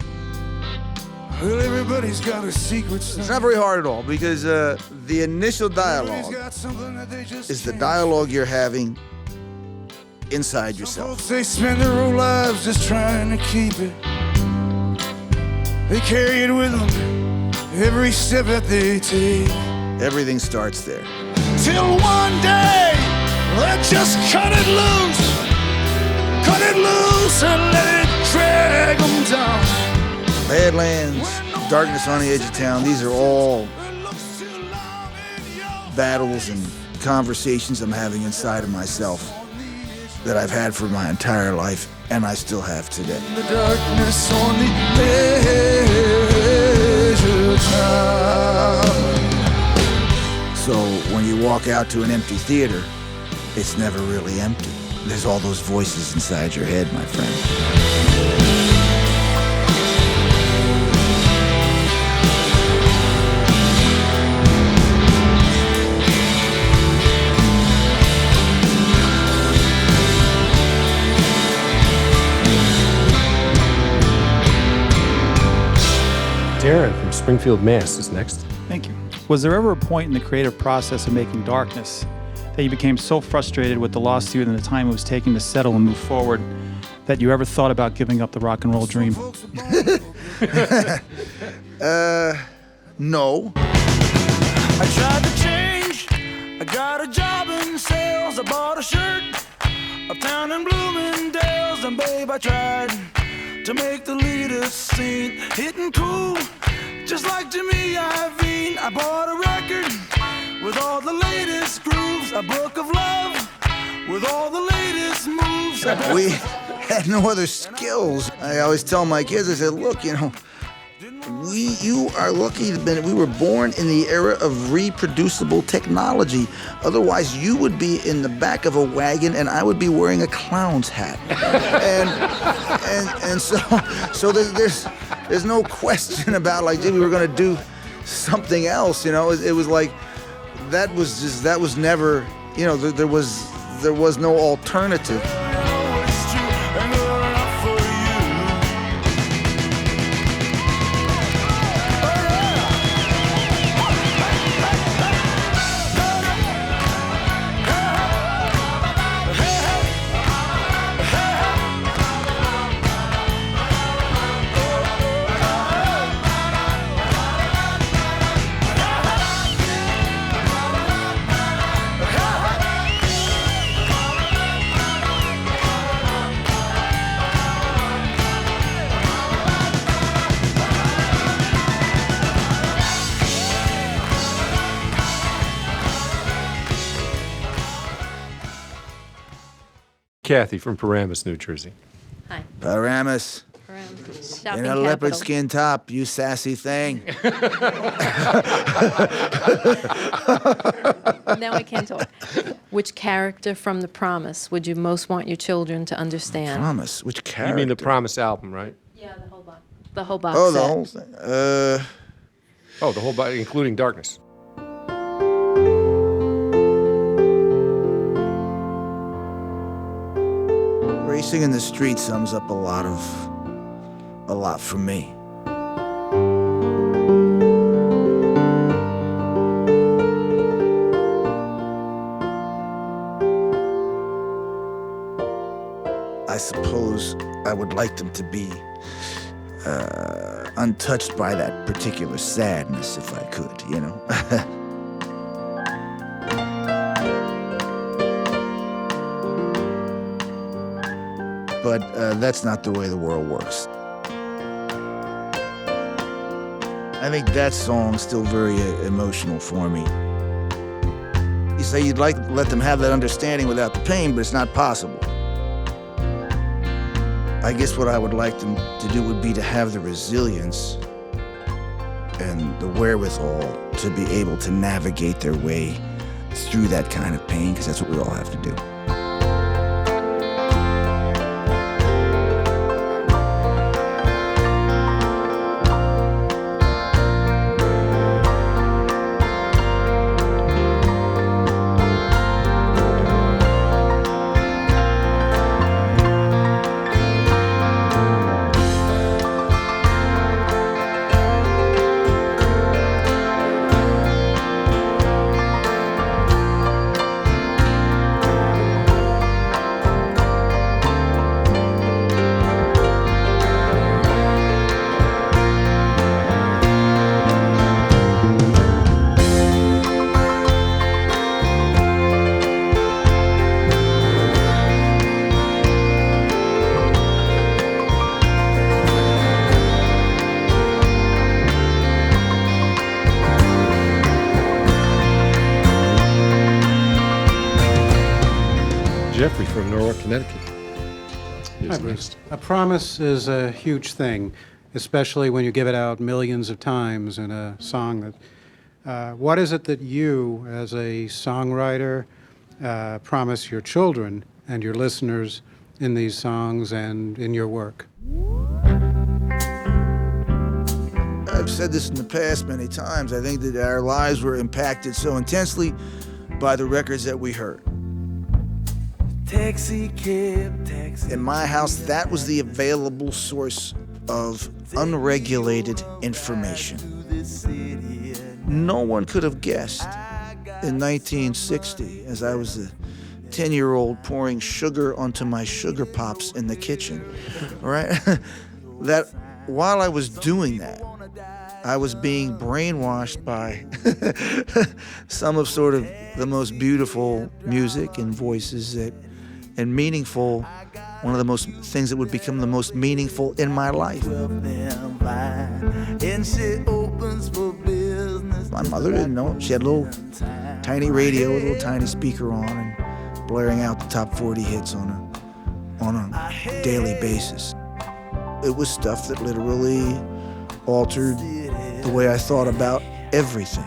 Well, everybody's got a secret. It's not very hard at all because the initial dialogue is the dialogue you're having inside yourself. Folks, they spend their whole lives just trying to keep it. They carry it with them every step that they take. Everything starts there. Till one day, they just cut it loose and let it drag them down. Badlands, Darkness on the Edge of Town, these are all battles and conversations I'm having inside of myself that I've had for my entire life, and I still have today. The darkness on the edge of town. So when you walk out to an empty theater, it's never really empty. There's all those voices inside your head, my friend. Darren from Springfield, Mass. is next. Thank you. Was there ever a point in the creative process of making Darkness that you became so frustrated with the lawsuit and the time it was taking to settle and move forward that you ever thought about giving up the rock and roll dream? No. I tried to change. I got a job in sales. I bought a shirt uptown in Bloomingdale's, and babe, I tried to make the leaders sing, hitting cool, just like Jimmy Iovine. I bought a record with all the latest grooves, a book of love with all the latest moves. We had no other skills. I always tell my kids, I said, look, you know, you are lucky that we were born in the era of reproducible technology. Otherwise, you would be in the back of a wagon and I would be wearing a clown's hat. and so there's no question about like, we were gonna do something else, you know. It was like that was never, you know, there was no alternative. Kathy from Paramus, New Jersey. Hi. Paramus. Shopping In a leopard capital. skin top, you sassy thing. Now we can talk. Which character from The Promise would you most want your children to understand? Promise? Which character? You mean the Promise album, right? Yeah, the whole box. The whole box Oh, the set. whole thing. Oh, the whole body, including Darkness. Racing in the street sums up a lot for me. I suppose I would like them to be untouched by that particular sadness if I could, you know? But that's not the way the world works. I think that song's still very emotional for me. You say you'd like to let them have that understanding without the pain, but it's not possible. I guess what I would like them to do would be to have the resilience and the wherewithal to be able to navigate their way through that kind of pain, because that's what we all have to do. Connecticut. Hi, Bruce. A promise is a huge thing, especially when you give it out millions of times in a song. What is it that you, as a songwriter, promise your children and your listeners in these songs and in your work? I've said this in the past many times. I think that our lives were impacted so intensely by the records that we heard. Taxi cab, taxi. In my house, that was the available source of unregulated information. No one could have guessed in 1960, as I was a 10-year-old pouring sugar onto my sugar pops in the kitchen, all right, that while I was doing that, I was being brainwashed by some of sort of the most beautiful music and voices and meaningful, one of the most things that would become the most meaningful in my life. My mother didn't know. She had a little tiny radio with a little tiny speaker on and blaring out the top 40 hits on a daily basis. It was stuff that literally altered the way I thought about everything.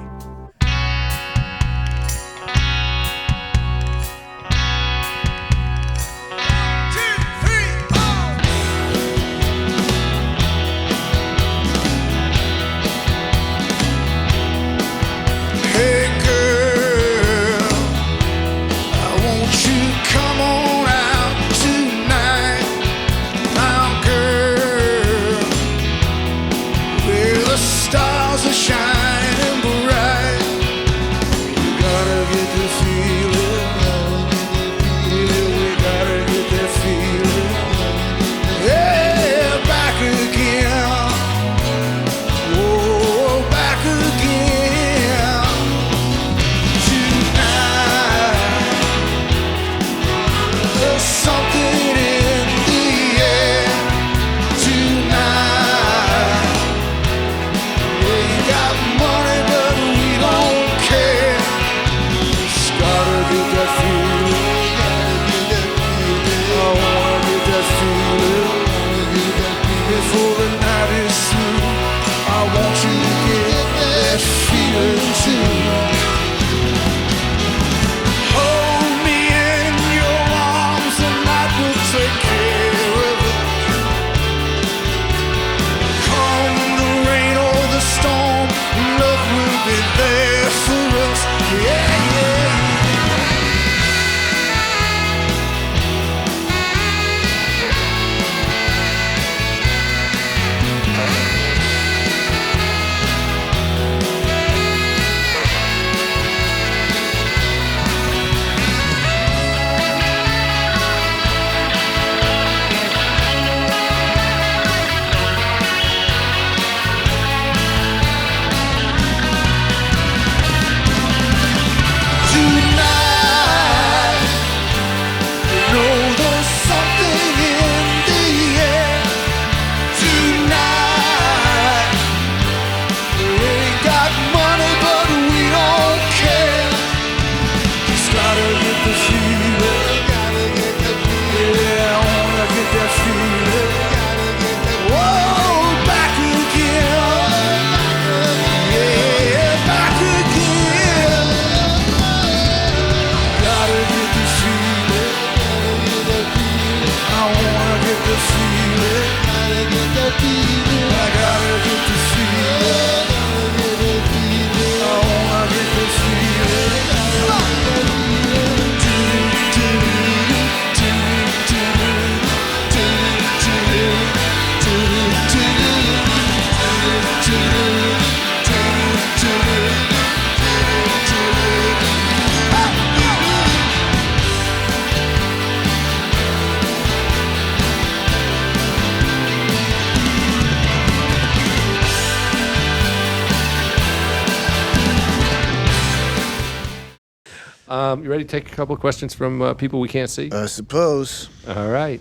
You ready to take a couple of questions from people we can't see? I suppose. All right.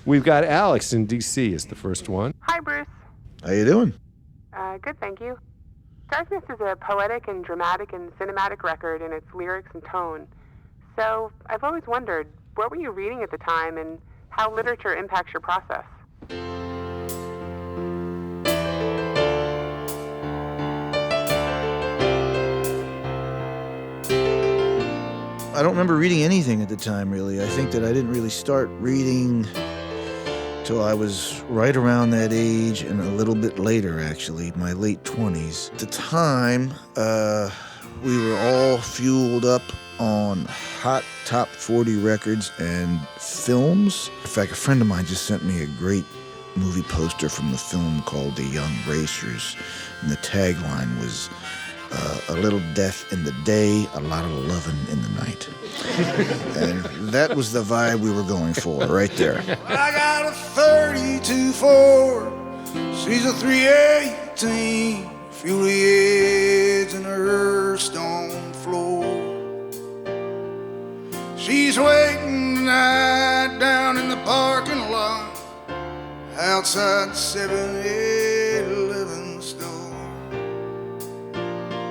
We've got Alex in D.C. is the first one. Hi, Bruce. How you doing? Good, thank you. Darkness is a poetic and dramatic and cinematic record in its lyrics and tone. So I've always wondered, What were you reading at the time, and how literature impacts your process? I don't remember reading anything at the time, really. I think that I didn't really start reading till I was right around that age and a little bit later, actually, my late 20s. At the time, we were all fueled up on hot top 40 records and films. In fact, a friend of mine just sent me a great movie poster from the film called The Young Racers, and the tagline was, a little death in the day, a lot of lovin' in the night. And that was the vibe we were going for right there. I got a 32 Ford, she's a 318, fuel the edge in her stone floor. She's waiting tonight down in the parking lot outside 7-Eleven store.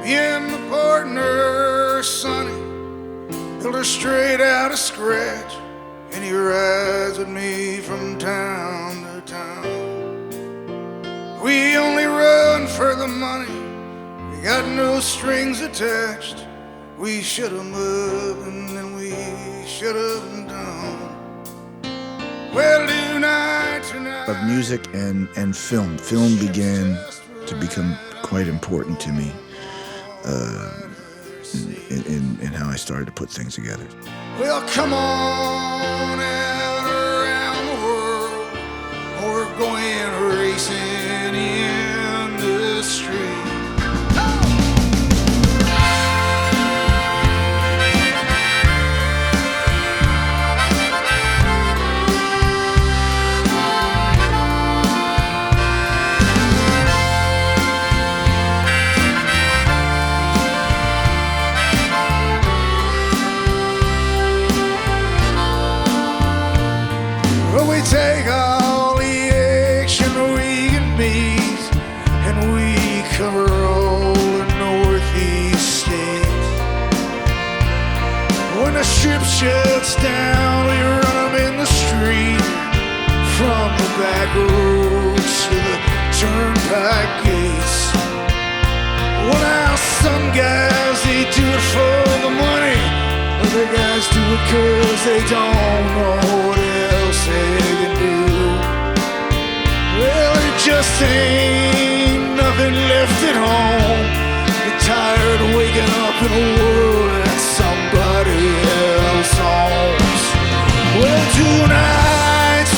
Me and my partner, Sonny, built her straight out of scratch, and he rides with me from town to town. We only run for the money, we got no strings attached. We shut 'em up and then we shut 'em down. Well, tonight. Of music and film. Film began to become quite important to me in how I started to put things together. Well, come on out around the world, or we're going racing in the street. We take all the action we can beat, and we cover all the northeast states. When the ship shuts down, we run 'em in the street, from the back roads to the turnpike gates. Well, now some guys, they do it for the money, other guys do it 'cause they don't know what else they can do. Well, it just ain't nothing left at home. You're tired of waking up in a world that somebody else owns. Well, tonight,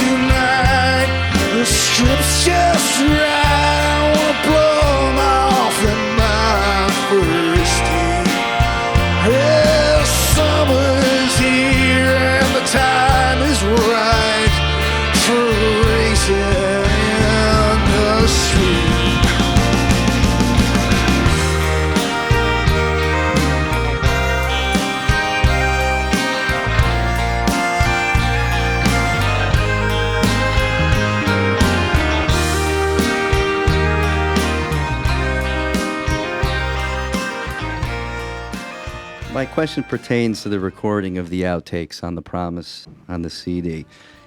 the strip's just right. I wanna blow 'em off in my first date. Well, summer's here and the time is right for racing in the street. My question pertains to the recording of the outtakes on The Promise on the CD.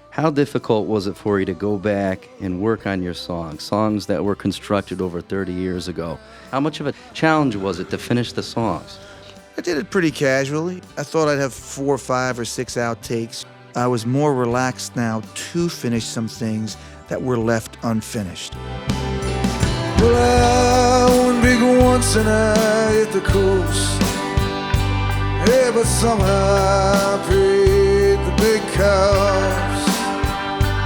How difficult was it for you to go back and work on your songs that were constructed over 30 years ago? How much of a challenge was it to finish the songs? I did it pretty casually. I thought I'd have 4, 5, or 6 outtakes. I was more relaxed now to finish some things that were left unfinished. Well, I won big once and I hit the coast. Yeah, but somehow I paid the big cost.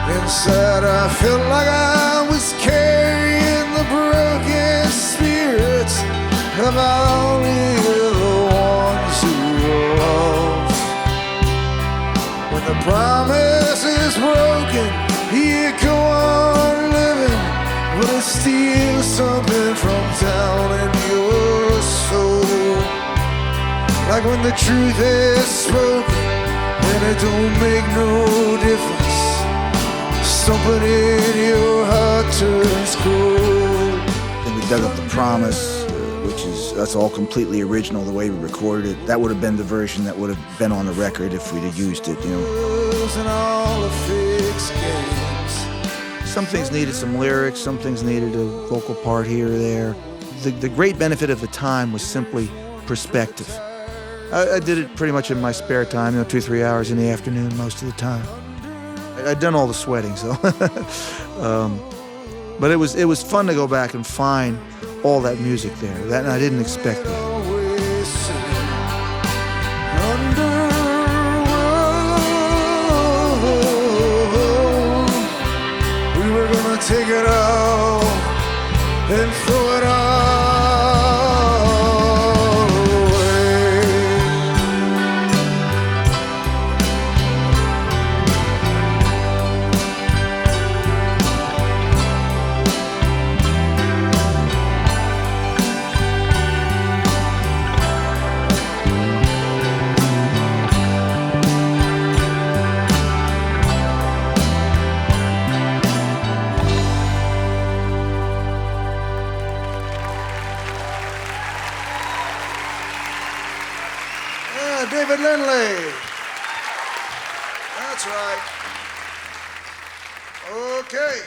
Inside I felt like I was carrying the broken spirits of only the ones who lost. When the promise is broken, you go on living, but it's still something from down in your soul. Like when the truth is spoken, and it don't make no difference. Something in your heart turns cold. Then we dug up The Promise, which That's all completely original, the way we recorded it. That would have been the version that would have been on the record if we'd have used it, you know. And all the fixed games. Some things needed some lyrics, some things needed a vocal part here or there. The great benefit of the time was simply perspective. I did it pretty much in my spare time, 2 or 3 hours in the afternoon most of the time. I'd done all the sweating, so. But it was fun to go back and find all that music there. That I didn't expect that. We were gonna take it all and throw it all away. David Lindley. That's right. Okay.